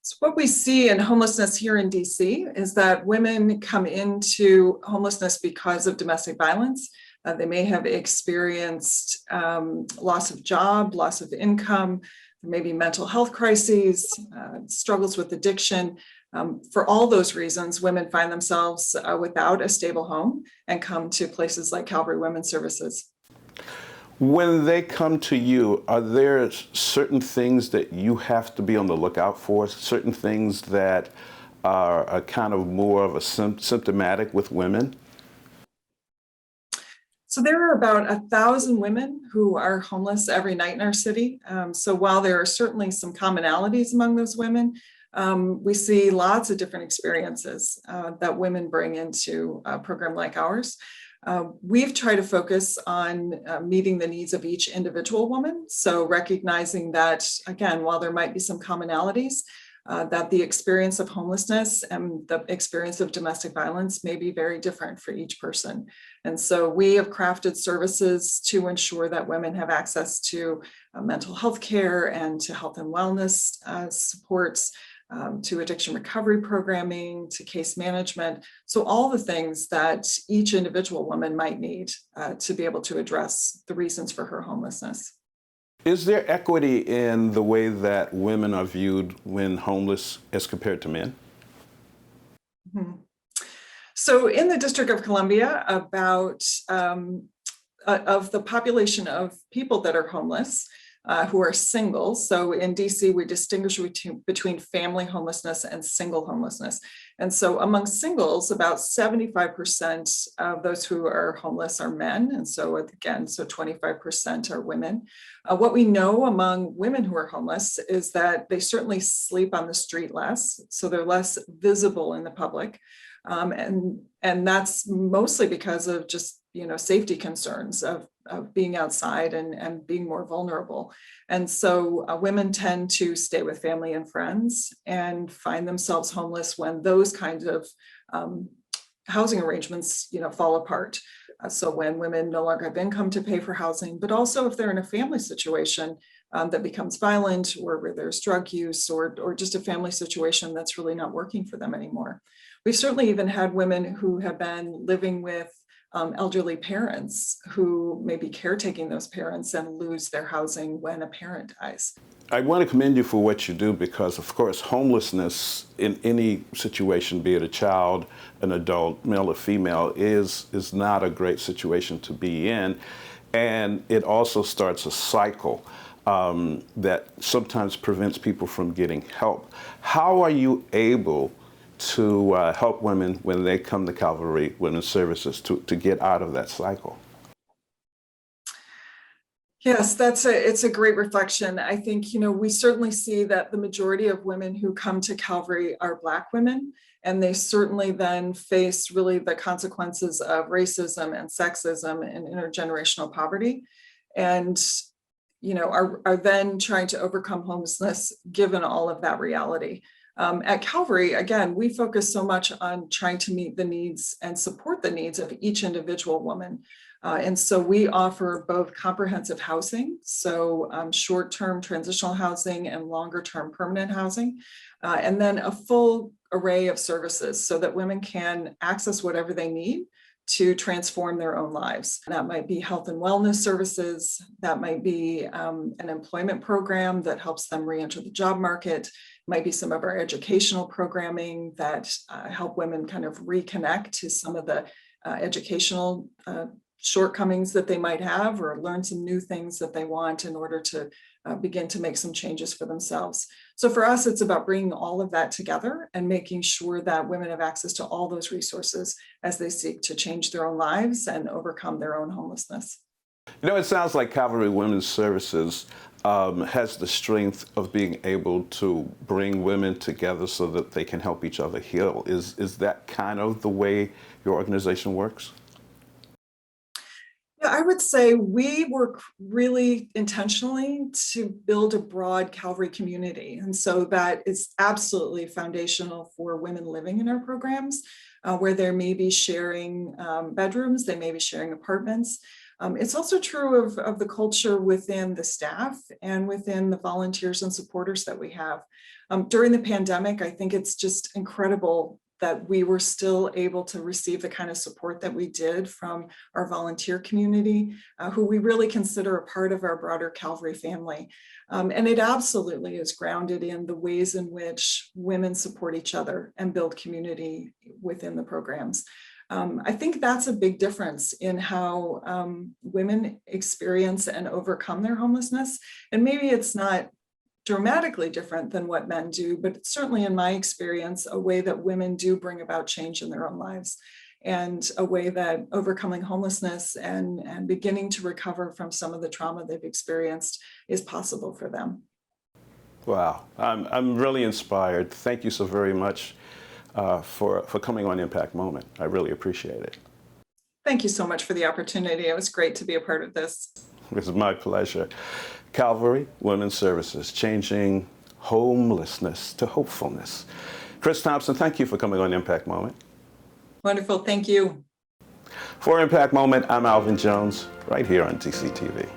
So what we see in homelessness here in DC is that women come into homelessness because of domestic violence. They may have experienced loss of job, loss of income, maybe mental health crises, struggles with addiction. For all those reasons, women find themselves without a stable home and come to places like Calvary Women's Services. When they come to you, are there certain things that you have to be on the lookout for, certain things that are kind of more of a symptomatic with women? So there are about 1,000 women who are homeless every night in our city. So while there are certainly some commonalities among those women, we see lots of different experiences that women bring into a program like ours. We've tried to focus on meeting the needs of each individual woman. So recognizing that, again, while there might be some commonalities, that the experience of homelessness and the experience of domestic violence may be very different for each person. And so we have crafted services to ensure that women have access to mental health care and to health and wellness supports, to addiction recovery programming, to case management. So all the things that each individual woman might need to be able to address the reasons for her homelessness. Is there equity in the way that women are viewed when homeless as compared to men? Mm-hmm. So in the District of Columbia, about of the population of people that are homeless, who are single. So in DC, we distinguish between family homelessness and single homelessness. And so among singles, about 75% of those who are homeless are men. And so again, so 25% are women. What we know among women who are homeless is that they certainly sleep on the street less. So they're less visible in the public. And that's mostly because of just, safety concerns of being outside and being more vulnerable. And so women tend to stay with family and friends and find themselves homeless when those kinds of housing arrangements, fall apart. So when women no longer have income to pay for housing, but also if they're in a family situation that becomes violent, or where there's drug use, or just a family situation that's really not working for them anymore. We've certainly even had women who have been living with elderly parents who may be caretaking those parents and lose their housing when a parent dies. I want to commend you for what you do because, of course, homelessness in any situation, be it a child, an adult, male or female, is not a great situation to be in. And it also starts a cycle that sometimes prevents people from getting help. How are you able to help women when they come to Calvary Women's Services to get out of that cycle? Yes, it's a great reflection. I think, we certainly see that the majority of women who come to Calvary are Black women, and they certainly then face really the consequences of racism and sexism and intergenerational poverty, and are then trying to overcome homelessness given all of that reality. At Calvary, again, we focus so much on trying to meet the needs and support the needs of each individual woman. And so we offer both comprehensive housing, so short-term transitional housing and longer-term permanent housing, and then a full array of services so that women can access whatever they need to transform their own lives. That might be health and wellness services, that might be an employment program that helps them re-enter the job market, might be some of our educational programming that help women kind of reconnect to some of the educational shortcomings that they might have, or learn some new things that they want in order to begin to make some changes for themselves. So for us, it's about bringing all of that together and making sure that women have access to all those resources as they seek to change their own lives and overcome their own homelessness. It sounds like Calvary Women's Services has the strength of being able to bring women together so that they can help each other heal. Is that kind of the way your organization works? Yeah, I would say we work really intentionally to build a broad Calvary community. And so that is absolutely foundational for women living in our programs, where they may be sharing bedrooms, they may be sharing apartments. It's also true of the culture within the staff and within the volunteers and supporters that we have. During the pandemic, I think it's just incredible that we were still able to receive the kind of support that we did from our volunteer community, who we really consider a part of our broader Calvary family. And it absolutely is grounded in the ways in which women support each other and build community within the programs. I think that's a big difference in how women experience and overcome their homelessness. And maybe it's not dramatically different than what men do, but it's certainly, in my experience, a way that women do bring about change in their own lives. and a way that overcoming homelessness and beginning to recover from some of the trauma they've experienced is possible for them. Wow, I'm really inspired. Thank you so very much for coming on Impact Moment. I really appreciate it. Thank you so much for the opportunity. It was great to be a part of this. It was my pleasure. Calvary Women's Services, changing homelessness to hopefulness. Chris Thompson, thank you for coming on Impact Moment. Wonderful, thank you. For Impact Moment, I'm Alvin Jones, right here on Dctv.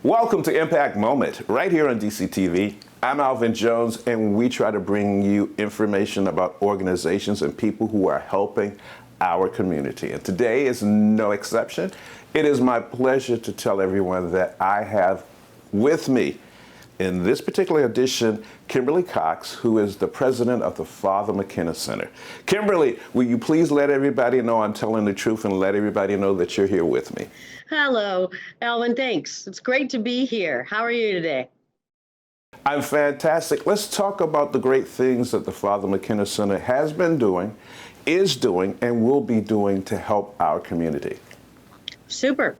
Welcome to Impact Moment, right here on Dctv. I'm Alvin Jones, and we try to bring you information about organizations and people who are helping our community. And today is no exception. It is my pleasure to tell everyone that I have with me in this particular edition, Kimberly Cox, who is the president of the Father Mckenna Center. Kimberly, will you please let everybody know I'm telling the truth and let everybody know that you're here with me? Hello, Alvin, thanks. It's great to be here. How are you today? I'm fantastic. Let's talk about the great things that the Father Mckenna Center has been doing, is doing, and will be doing to help our community. Super.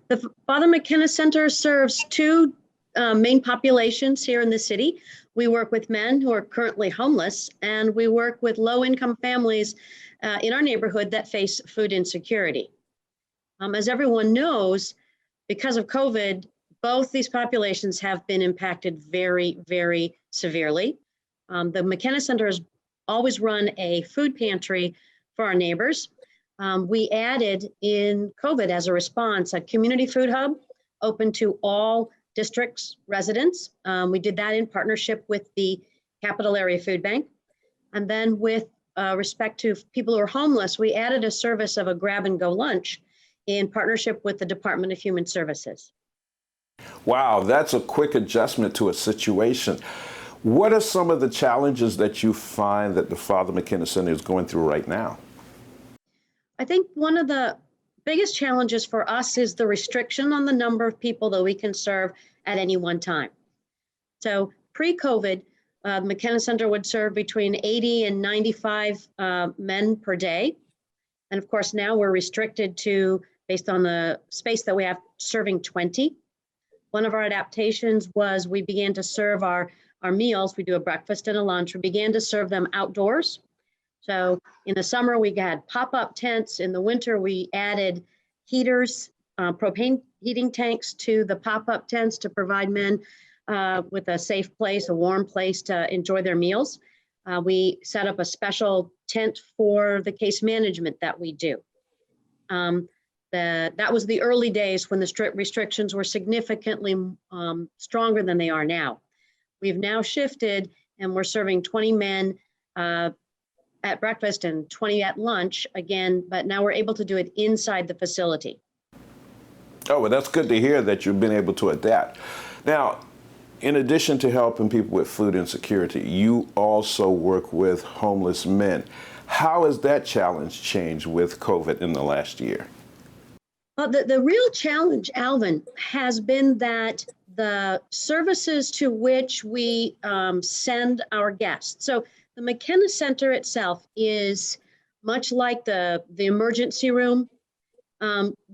The Father Mckenna Center serves two main populations here in the city. We work with men who are currently homeless, and we work with low-income families in our neighborhood that face food insecurity. As everyone knows, because of COVID, both these populations have been impacted very, very severely. The Mckenna Center has always run a food pantry for our neighbors. We added in COVID as a response, a community food hub open to all districts residents. We did that in partnership with the Capital Area Food Bank. And then with respect to people who are homeless, we added a service of a grab and go lunch in partnership with the Department of Human Services. Wow, that's a quick adjustment to a situation. What are some of the challenges that you find that the Father Mckenna Center is going through right now? I think one of the biggest challenges for us is the restriction on the number of people that we can serve at any one time. So pre-COVID, Mckenna Center would serve between 80 and 95 men per day. And of course, now we're restricted to, based on the space that we have, serving 20. One of our adaptations was we began to serve our meals. We do a breakfast and a lunch. We began to serve them outdoors. So in the summer, we had pop-up tents. In the winter, we added heaters, propane heating tanks to the pop-up tents to provide men with a safe place, a warm place to enjoy their meals. We set up a special tent for the case management that we do. That was the early days when the restrictions were significantly stronger than they are now. We've now shifted and we're serving 20 men at breakfast and 20 at lunch again, but now we're able to do it inside the facility. Oh, well, that's good to hear that you've been able to adapt. Now, in addition to helping people with food insecurity, you also work with homeless men. How has that challenge changed with COVID in the last year? Well, the real challenge, Alvin, has been that the services to which we send our guests. So the Mckenna Center itself is much like the emergency room.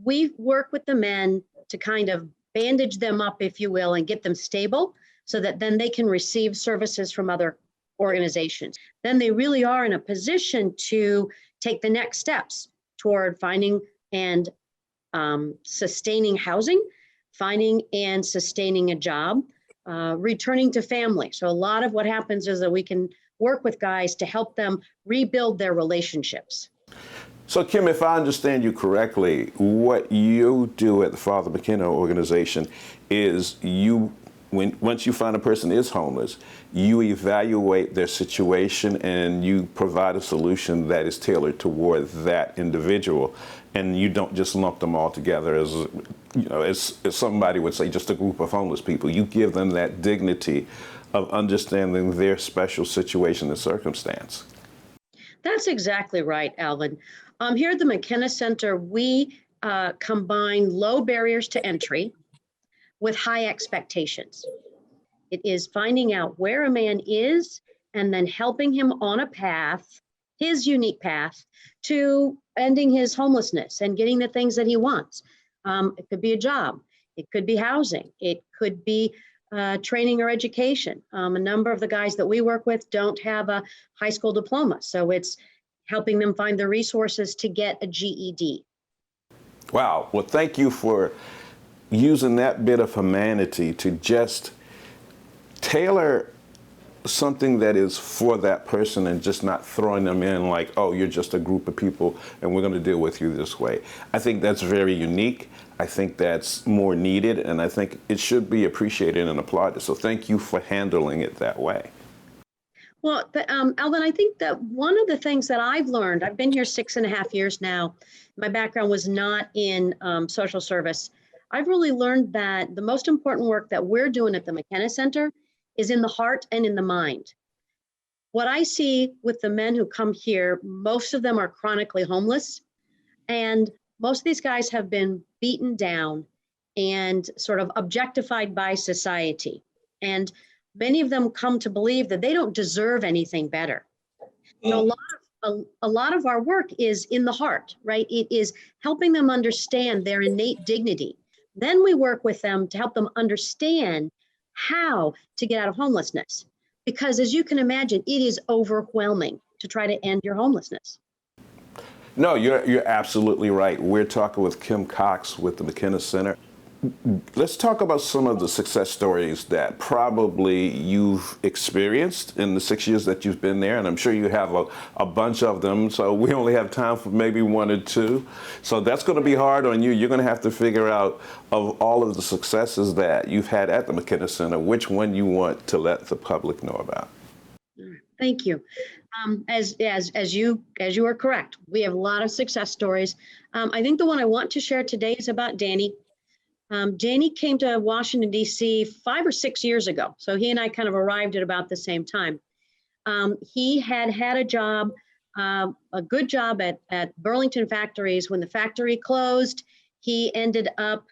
We work with the men to kind of bandage them up, if you will, and get them stable so that then they can receive services from other organizations. Then they really are in a position to take the next steps toward finding and sustaining housing, finding and sustaining a job, returning to family. So a lot of what happens is that we can work with guys to help them rebuild their relationships. So Kim, if I understand you correctly, what you do at the Father Mckenna organization is you once you find a person is homeless, you evaluate their situation and you provide a solution that is tailored toward that individual. And you don't just lump them all together as, as somebody would say, just a group of homeless people. You give them that dignity of understanding their special situation and circumstance. That's exactly right, Alvin. Here at the Mckenna Center, we combine low barriers to entry with high expectations. It is finding out where a man is and then helping him on a path, his unique path, to ending his homelessness and getting the things that he wants. It could be a job, it could be housing, it could be training or education. A number of the guys that we work with don't have a high school diploma, so it's helping them find the resources to get a GED. Wow, well, thank you for using that bit of humanity to just tailor something that is for that person and just not throwing them in like, oh, you're just a group of people and we're going to deal with you this way. I think that's very unique. I think that's more needed, and I think it should be appreciated and applauded. So thank you for handling it that way. Well, Alvin, I think that one of the things that I've learned, I've been here 6.5 years now. My background was not in social service. I've really learned that the most important work that we're doing at the Mckenna Center is in the heart and in the mind. What I see with the men who come here, most of them are chronically homeless, and most of these guys have been beaten down and sort of objectified by society. And many of them come to believe that they don't deserve anything better. So a lot of our work is in the heart, right? It is helping them understand their innate dignity. Then we work with them to help them understand how to get out of homelessness. Because as you can imagine, it is overwhelming to try to end your homelessness. No, you're absolutely right. We're talking with Kim Cox with the Mckenna Center. Let's talk about some of the success stories that probably you've experienced in the 6 years that you've been there, and I'm sure you have a bunch of them, so we only have time for maybe one or two. So that's going to be hard on you. You're going to have to figure out, of all of the successes that you've had at the Mckenna Center, which one you want to let the public know about. Thank you. As you are correct, we have a lot of success stories. I think the one I want to share today is about Danny. Danny came to Washington, D.C. 5 or 6 years ago. So he and I kind of arrived at about the same time. He had a job, a good job at Burlington Factories. When the factory closed, he ended up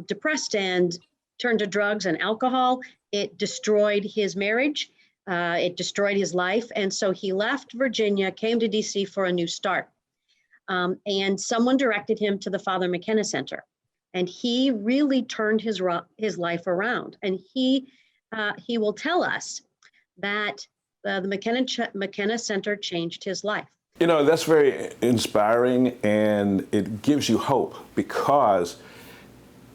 depressed and turned to drugs and alcohol. It destroyed his marriage. It destroyed his life. And so he left Virginia, came to D.C. for a new start. And someone directed him to the Father Mckenna Center. And he really turned his life around. And he will tell us that the Mckenna Center changed his life. You know, that's very inspiring, and it gives you hope, because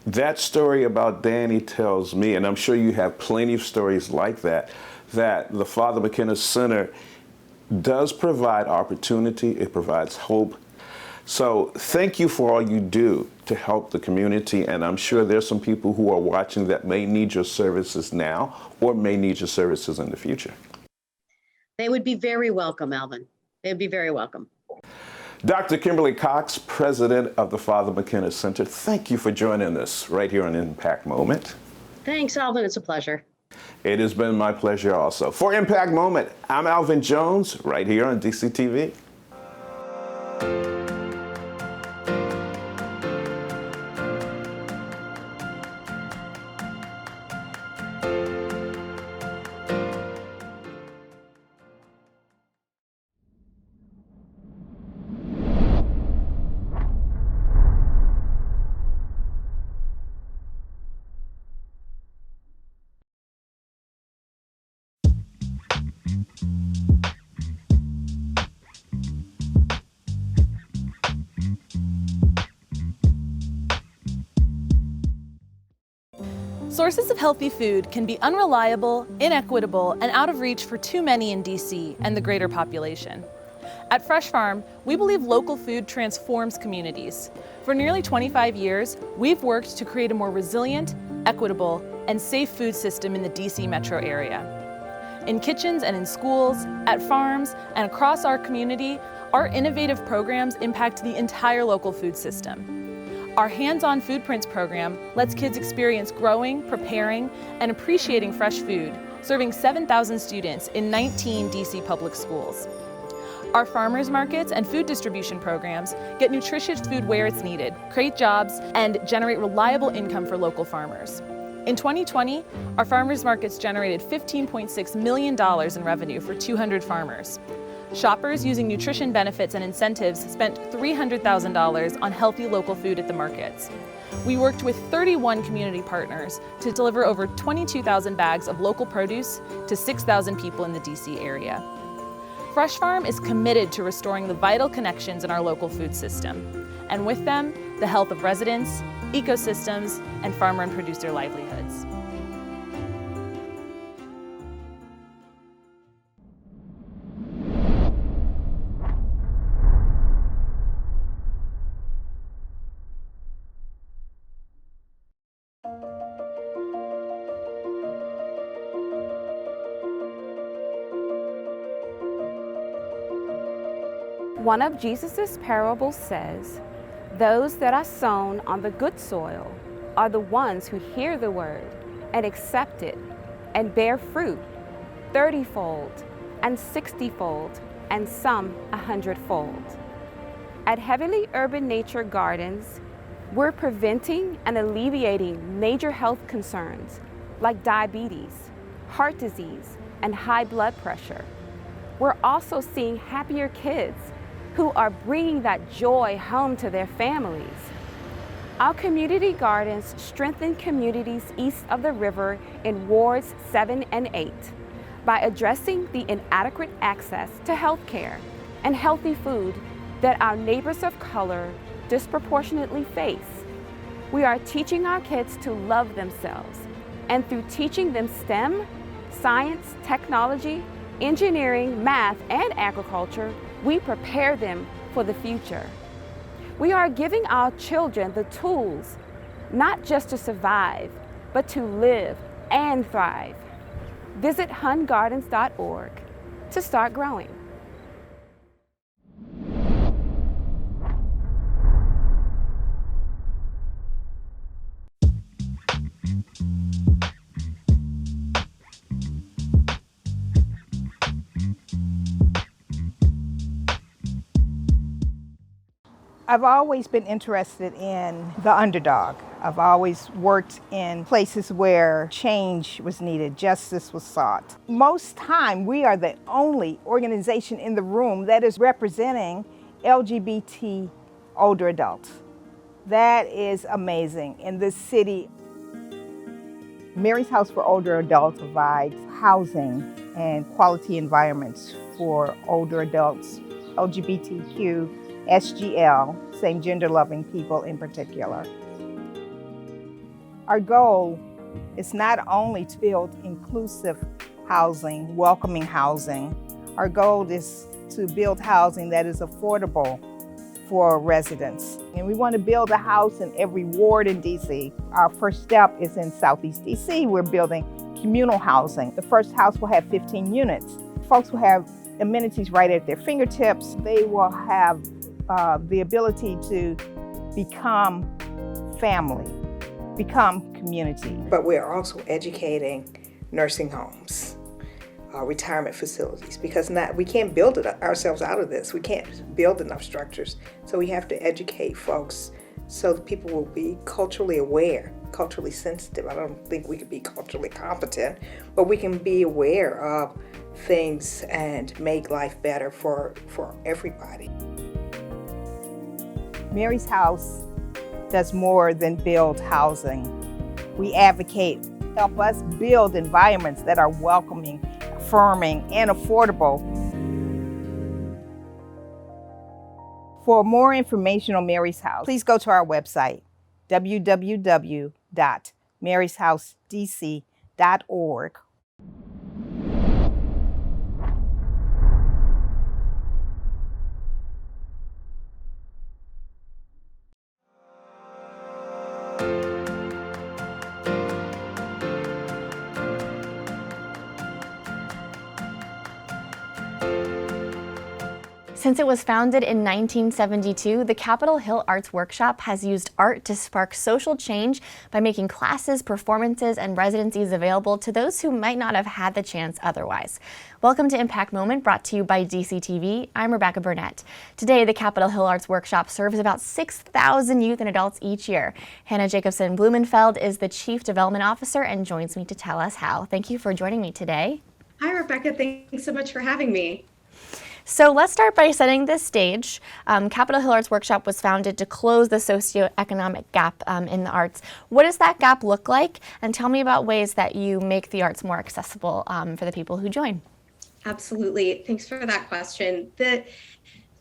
that story about Danny tells me, and I'm sure you have plenty of stories like that, that the Father Mckenna Center does provide opportunity, it provides hope. So thank you for all you do to help the community, and I'm sure there's some people who are watching that may need your services now or may need your services in the future. They would be very welcome, Alvin. They'd be very welcome. Dr. Kimberly Cox, president of the Father Mckenna Center, thank you for joining us right here on Impact Moment. Thanks, Alvin. It's a pleasure. It has been my pleasure also. For Impact Moment, I'm Alvin Jones, right here on Dctv. Sources of healthy food can be unreliable, inequitable, and out of reach for too many in DC and the greater population. At Fresh Farm, we believe local food transforms communities. For nearly 25 years, we've worked to create a more resilient, equitable, and safe food system in the DC metro area. In kitchens and in schools, at farms, and across our community, our innovative programs impact the entire local food system. Our hands-on foodprints program lets kids experience growing, preparing, and appreciating fresh food, serving 7,000 students in 19 DC public schools. Our farmers markets and food distribution programs get nutritious food where it's needed, create jobs, and generate reliable income for local farmers. In 2020, our farmers markets generated $15.6 million in revenue for 200 farmers. Shoppers using nutrition benefits and incentives spent $300,000 on healthy local food at the markets. We worked with 31 community partners to deliver over 22,000 bags of local produce to 6,000 people in the DC area. Fresh Farm is committed to restoring the vital connections in our local food system, and with them, the health of residents, ecosystems, and farmer and producer livelihoods. One of Jesus' parables says, "Those that are sown on the good soil are the ones who hear the word and accept it and bear fruit 30-fold and 60-fold and some 100-fold. At Heavenly Urban Nature Gardens, we're preventing and alleviating major health concerns like diabetes, heart disease, and high blood pressure. We're also seeing happier kids who are bringing that joy home to their families. Our community gardens strengthen communities east of the river in wards 7 and 8 by addressing the inadequate access to health care and healthy food that our neighbors of color disproportionately face. We are teaching our kids to love themselves, and through teaching them STEM, science, technology, engineering, math, and agriculture, we prepare them for the future. We are giving our children the tools, not just to survive, but to live and thrive. Visit HunGardens.org to start growing. I've always been interested in the underdog. I've always worked in places where change was needed, justice was sought. Most time, we are the only organization in the room that is representing LGBT older adults. That is amazing in this city. Mary's House for Older Adults provides housing and quality environments for older adults, LGBTQ, SGL, same gender-loving people in particular. Our goal is not only to build inclusive housing, welcoming housing. Our goal is to build housing that is affordable for residents. And we want to build a house in every ward in DC. Our first step is in Southeast DC. We're building communal housing. The first house will have 15 units. Folks will have amenities right at their fingertips. They will have the ability to become family, become community. But we're also educating nursing homes, retirement facilities, because we can't build it ourselves out of this. We can't build enough structures. So we have to educate folks so that people will be culturally aware, culturally sensitive. I don't think we could be culturally competent, but we can be aware of things and make life better for everybody. Mary's House does more than build housing. We advocate, help us build environments that are welcoming, affirming, and affordable. For more information on Mary's House, please go to our website, www.maryshousedc.org. Since it was founded in 1972, the Capitol Hill Arts Workshop has used art to spark social change by making classes, performances, and residencies available to those who might not have had the chance otherwise. Welcome to Impact Moment, brought to you by Dctv. I'm Rebecca Burnett. Today, the Capitol Hill Arts Workshop serves about 6,000 youth and adults each year. Hannah Jacobson Blumenfeld is the Chief Development Officer and joins me to tell us how. Thank you for joining me today. Hi, Rebecca. Thanks so much for having me. So let's start by setting the stage. Capitol Hill Arts Workshop was founded to close the socioeconomic gap in the arts. What does that gap look like? And tell me about ways that you make the arts more accessible for the people who join. Absolutely. Thanks for that question.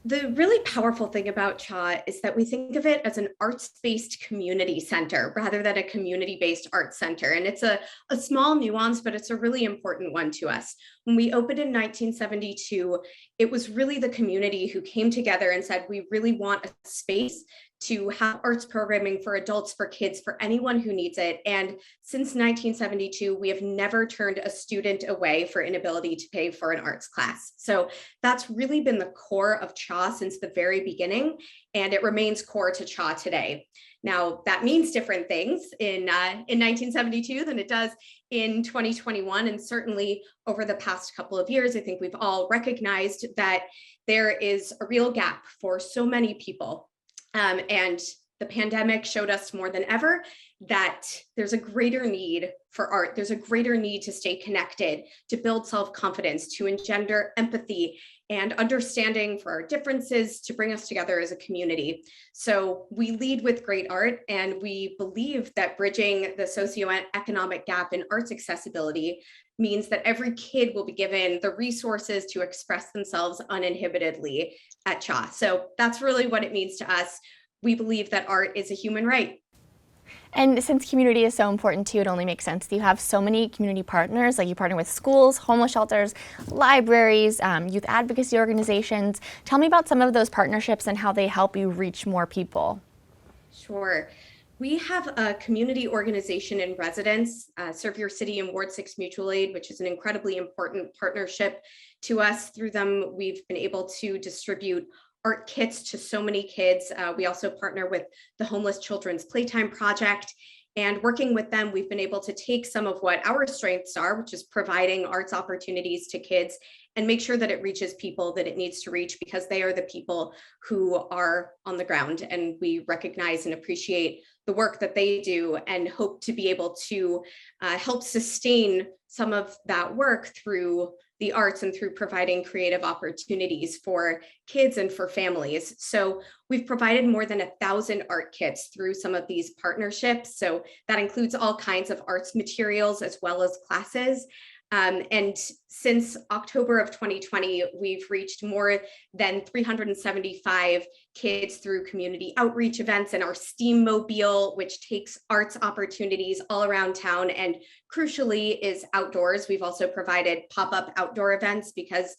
The really powerful thing about CHA is that we think of it as an arts-based community center rather than a community-based arts center. And it's a small nuance, but it's a really important one to us. When we opened in 1972, it was really the community who came together and said, we really want a space to have arts programming for adults, for kids, for anyone who needs it. And since 1972, we have never turned a student away for inability to pay for an arts class. So that's really been the core of CHA since the very beginning, and it remains core to CHA today. Now, that means different things in 1972 than it does in 2021. And certainly over the past couple of years, I think we've all recognized that there is a real gap for so many people. And the pandemic showed us more than ever that there's a greater need for art. There's a greater need to stay connected, to build self-confidence, to engender empathy and understanding for our differences, to bring us together as a community. So we lead with great art, and we believe that bridging the socioeconomic gap in arts accessibility means that every kid will be given the resources to express themselves uninhibitedly at CHA. So that's really what it means to us. We believe that art is a human right. And since community is so important to you, it only makes sense that you have so many community partners, like you partner with schools, homeless shelters, libraries, youth advocacy organizations. Tell me about some of those partnerships and how they help you reach more people. Sure. We have a community organization in residence, Serve Your City and Ward 6 Mutual Aid, which is an incredibly important partnership to us. Through them, we've been able to distribute art kits to so many kids. We also partner with the Homeless Children's Playtime Project. And working with them, we've been able to take some of what our strengths are, which is providing arts opportunities to kids, and make sure that it reaches people that it needs to reach, because they are the people who are on the ground. And we recognize and appreciate the work that they do and hope to be able to help sustain some of that work through the arts and through providing creative opportunities for kids and for families. So we've provided more than 1,000 art kits through some of these partnerships. So that includes all kinds of arts materials as well as classes. And since October of 2020, we've reached more than 375 kids through community outreach events and our STEAM Mobile, which takes arts opportunities all around town and crucially is outdoors. We've also provided pop-up outdoor events because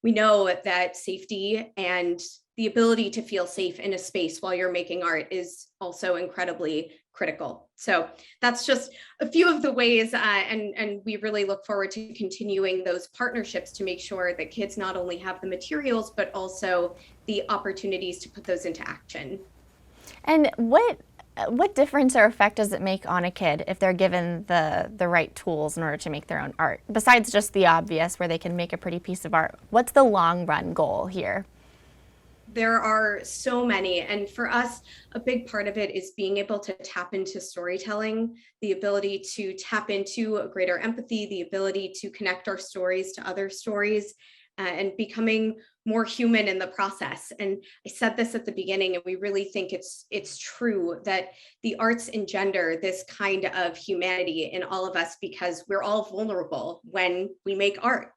we know that safety and the ability to feel safe in a space while you're making art is also incredibly critical. So that's just a few of the ways, and we really look forward to continuing those partnerships to make sure that kids not only have the materials, but also the opportunities to put those into action. And what difference or effect does it make on a kid if they're given the right tools in order to make their own art? Besides just the obvious, where they can make a pretty piece of art, what's the long run goal here? There are so many, and for us, a big part of it is being able to tap into storytelling, the ability to tap into a greater empathy, the ability to connect our stories to other stories, and becoming more human in the process. And I said this at the beginning, and we really think it's true that the arts engender this kind of humanity in all of us because we're all vulnerable when we make art.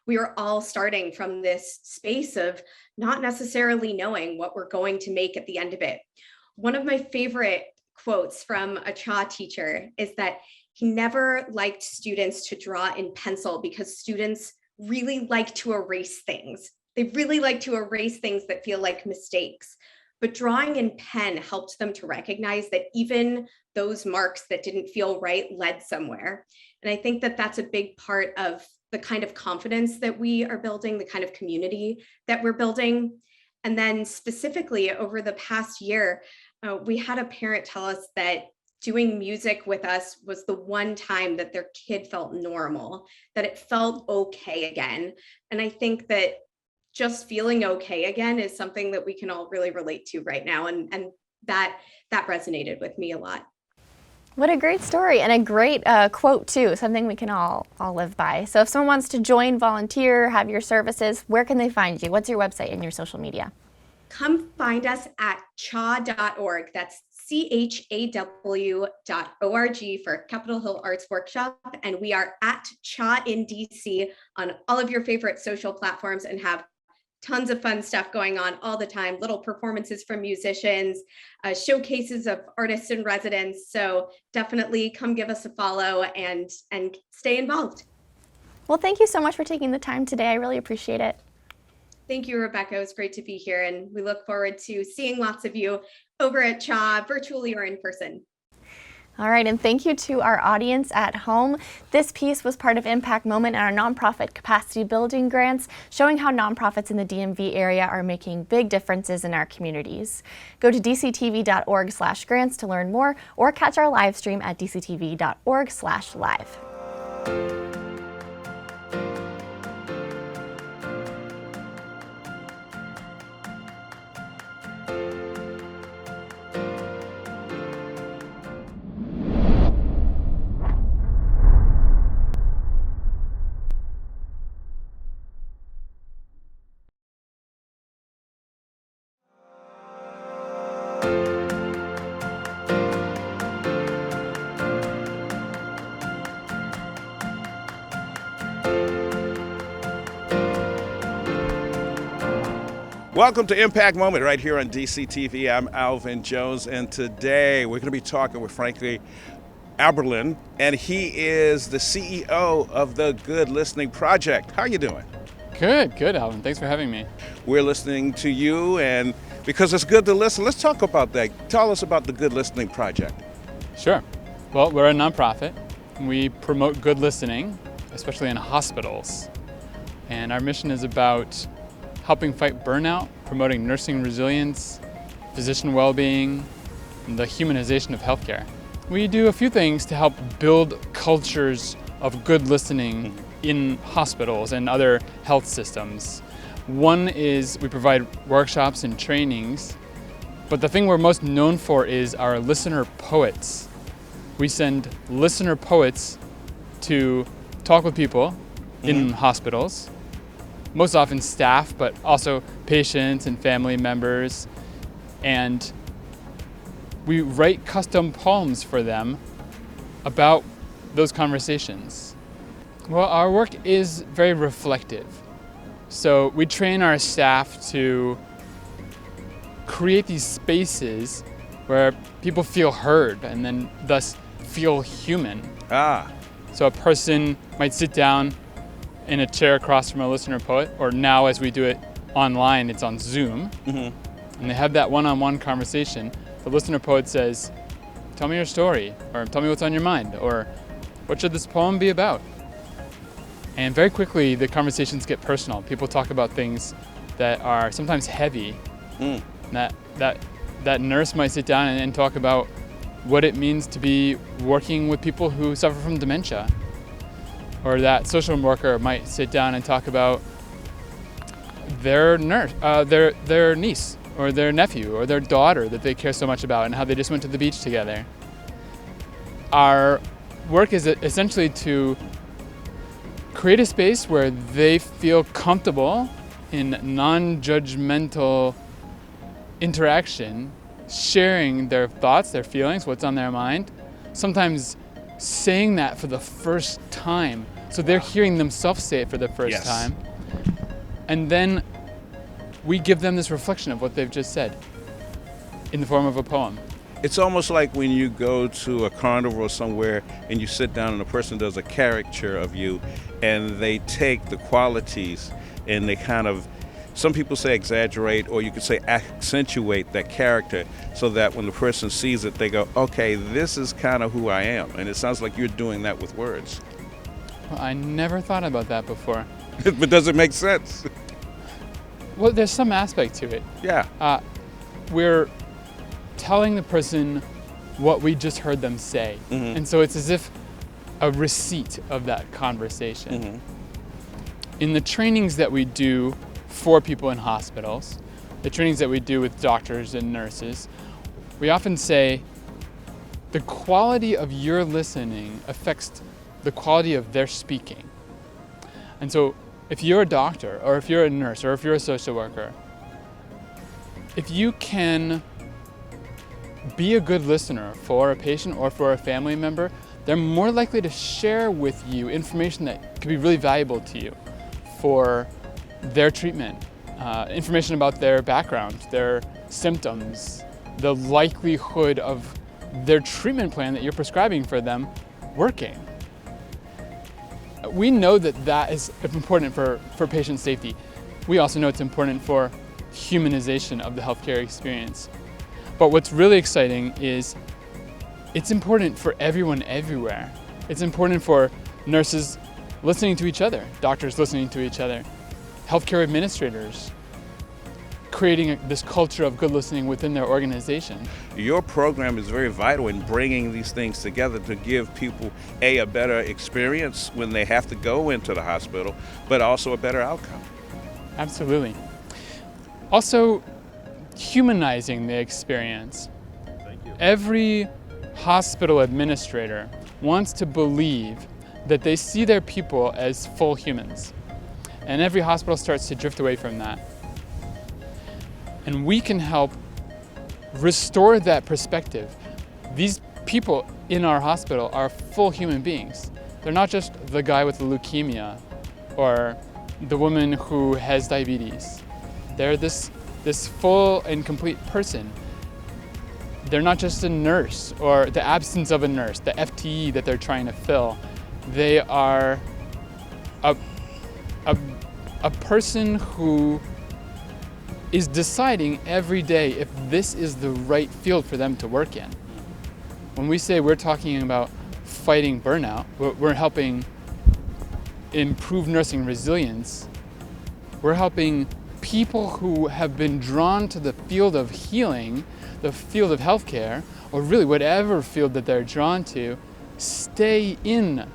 We are all starting from this space of not necessarily knowing what we're going to make at the end of it. One of my favorite quotes from a CHA teacher is that he never liked students to draw in pencil because students really like to erase things. They really like to erase things that feel like mistakes. But drawing in pen helped them to recognize that even those marks that didn't feel right led somewhere. And I think that that's a big part of the kind of confidence that we are building, the kind of community that we're building. And then specifically over the past year, we had a parent tell us that doing music with us was the one time that their kid felt normal, that it felt okay again. And I think that just feeling okay again is something that we can all really relate to right now. And that resonated with me a lot. What a great story, and a great quote too, something we can all live by. So if someone wants to join, volunteer, have your services, where can they find you? What's your website and your social media? Come find us at chaw.org. That's CHAW.org for Capitol Hill Arts Workshop. And we are at CHA in DC on all of your favorite social platforms and have tons of fun stuff going on all the time, little performances from musicians, showcases of artists in residence. So definitely come give us a follow and stay involved. Well, thank you so much for taking the time today. I really appreciate it. Thank you, Rebecca. It was great to be here, and we look forward to seeing lots of you over at CHA, virtually or in person. All right, and thank you to our audience at home. This piece was part of Impact Moment and our nonprofit capacity building grants, showing how nonprofits in the DMV area are making big differences in our communities. Go to dctv.org/grants to learn more, or catch our live stream at dctv.org/live. Welcome to Impact Moment right here on Dctv. I'm Alvin Jones, and today we're going to be talking with Frankie Aberlin, and he is the CEO of the Good Listening Project. How are you doing? Good, Alvin. Thanks for having me. We're listening to you, and because it's good to listen, let's talk about that. Tell us about the Good Listening Project. Sure. Well, we're a nonprofit. We promote good listening, especially in hospitals. And our mission is about helping fight burnout, promoting nursing resilience, physician well-being, and the humanization of healthcare. We do a few things to help build cultures of good listening in hospitals and other health systems. One is we provide workshops and trainings, but the thing we're most known for is our listener poets. We send listener poets to talk with people in hospitals, most often staff, but also patients and family members. And we write custom poems for them about those conversations. Well, our work is very reflective. So we train our staff to create these spaces where people feel heard and then thus feel human. So a person might sit down in a chair across from a listener poet, or now as we do it online, it's on Zoom, and they have that one-on-one conversation. The listener poet says, tell me your story, or tell me what's on your mind, or what should this poem be about? And very quickly, the conversations get personal. People talk about things that are sometimes heavy. That nurse might sit down and talk about what it means to be working with people who suffer from dementia. Or that social worker might sit down and talk about their niece or their nephew or their daughter that they care so much about and how they just went to the beach together. Our work is essentially to create a space where they feel comfortable in non-judgmental interaction, sharing their thoughts, their feelings, what's on their mind, sometimes saying that for the first time. So they're hearing themselves say it for the first time. And then we give them this reflection of what they've just said in the form of a poem. It's almost like when you go to a carnival or somewhere and you sit down and a person does a caricature of you and they take the qualities and they kind of, some people say exaggerate, or you could say accentuate that character so that when the person sees it, they go, okay, this is kind of who I am. And it sounds like you're doing that with words. I never thought about that before. But does it make sense? Well, there's some aspect to it. Yeah. We're telling the person what we just heard them say. Mm-hmm. And so it's as if a receipt of that conversation. Mm-hmm. In the trainings that we do for people in hospitals, the trainings that we do with doctors and nurses, we often say the quality of your listening affects the quality of their speaking. And so if you're a doctor, or if you're a nurse, or if you're a social worker, if you can be a good listener for a patient or for a family member, they're more likely to share with you information that could be really valuable to you for their treatment, information about their background, their symptoms, the likelihood of their treatment plan that you're prescribing for them working. We know that that is important for patient safety. We also know it's important for humanization of the healthcare experience. But what's really exciting is it's important for everyone everywhere. It's important for nurses listening to each other, doctors listening to each other, healthcare administrators, creating this culture of good listening within their organization. Your program is very vital in bringing these things together to give people, a better experience when they have to go into the hospital, but also a better outcome. Absolutely. Also, humanizing the experience. Thank you. Every hospital administrator wants to believe that they see their people as full humans. And every hospital starts to drift away from that. And we can help restore that perspective. These people in our hospital are full human beings. They're not just the guy with the leukemia or the woman who has diabetes. They're this full and complete person. They're not just a nurse or the absence of a nurse, the FTE that they're trying to fill. They are a person who is deciding every day if this is the right field for them to work in. When we say we're talking about fighting burnout, we're helping improve nursing resilience, we're helping people who have been drawn to the field of healing, the field of healthcare, or really whatever field that they're drawn to, stay in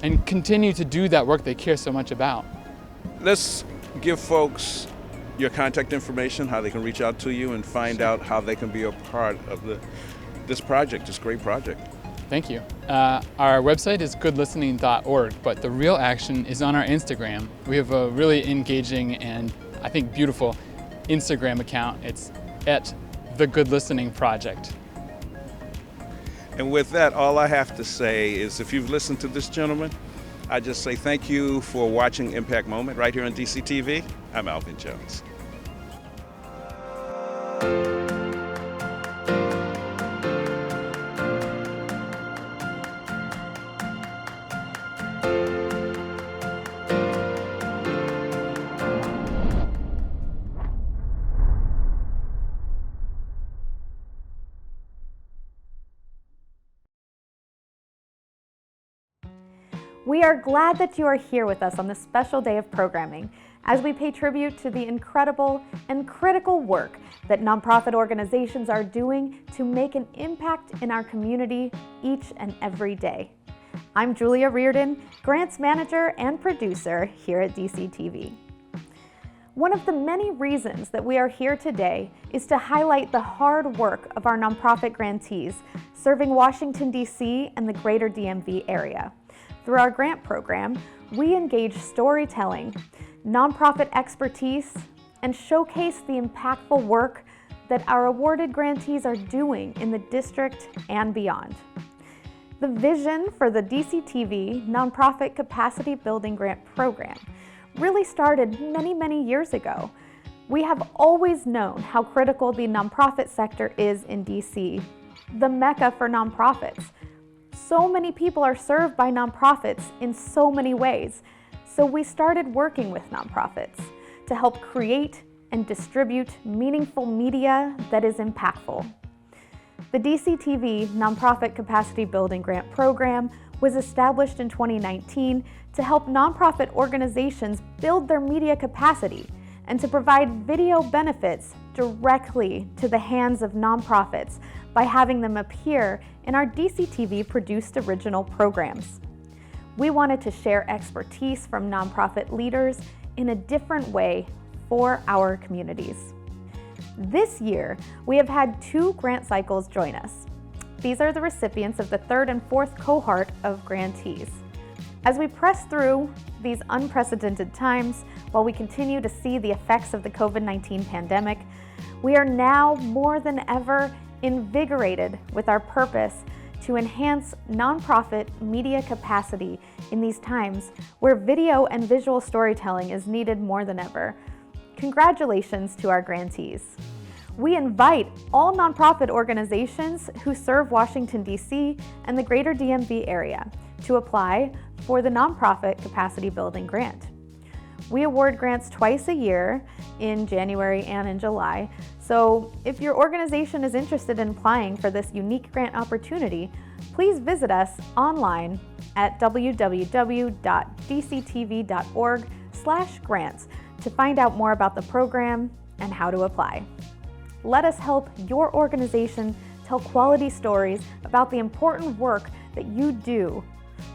and continue to do that work they care so much about. Let's give folks your contact information, how they can reach out to you and find out how they can be a part of this project, this great project. Thank you. Our website is goodlistening.org, but the real action is on our Instagram. We have a really engaging and I think beautiful Instagram account. It's at The Good Listening Project. And with that, all I have to say is if you've listened to this gentleman, I just say thank you for watching Impact Moment right here on Dctv. I'm Alvin Jones. We are glad that you are here with us on this special day of programming as we pay tribute to the incredible and critical work that nonprofit organizations are doing to make an impact in our community each and every day. I'm Julia Reardon, Grants Manager and Producer here at Dctv. One of the many reasons that we are here today is to highlight the hard work of our nonprofit grantees serving Washington, D.C. and the greater DMV area. Through our grant program, we engage storytelling, nonprofit expertise, and showcase the impactful work that our awarded grantees are doing in the district and beyond. The vision for the Dctv Nonprofit Capacity Building Grant Program really started many years ago. We have always known how critical the nonprofit sector is in DC, the mecca for nonprofits. So many people are served by nonprofits in so many ways, so we started working with nonprofits to help create and distribute meaningful media that is impactful. The Dctv Nonprofit Capacity Building Grant Program was established in 2019 to help nonprofit organizations build their media capacity and to provide video benefits directly to the hands of nonprofits by having them appear in our Dctv produced original programs. We wanted to share expertise from nonprofit leaders in a different way for our communities. This year, we have had 2 grant cycles join us. These are the recipients of the 3rd and 4th cohort of grantees. As we press through these unprecedented times, while we continue to see the effects of the COVID-19 pandemic, we are now more than ever invigorated with our purpose to enhance nonprofit media capacity in these times where video and visual storytelling is needed more than ever. Congratulations to our grantees. We invite all nonprofit organizations who serve Washington, D.C. and the greater DMV area to apply for the Nonprofit Capacity Building Grant. We award grants twice a year in January and in July, so if your organization is interested in applying for this unique grant opportunity, please visit us online at www.dctv.org/grants to find out more about the program and how to apply. Let us help your organization tell quality stories about the important work that you do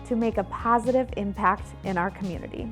to make a positive impact in our community.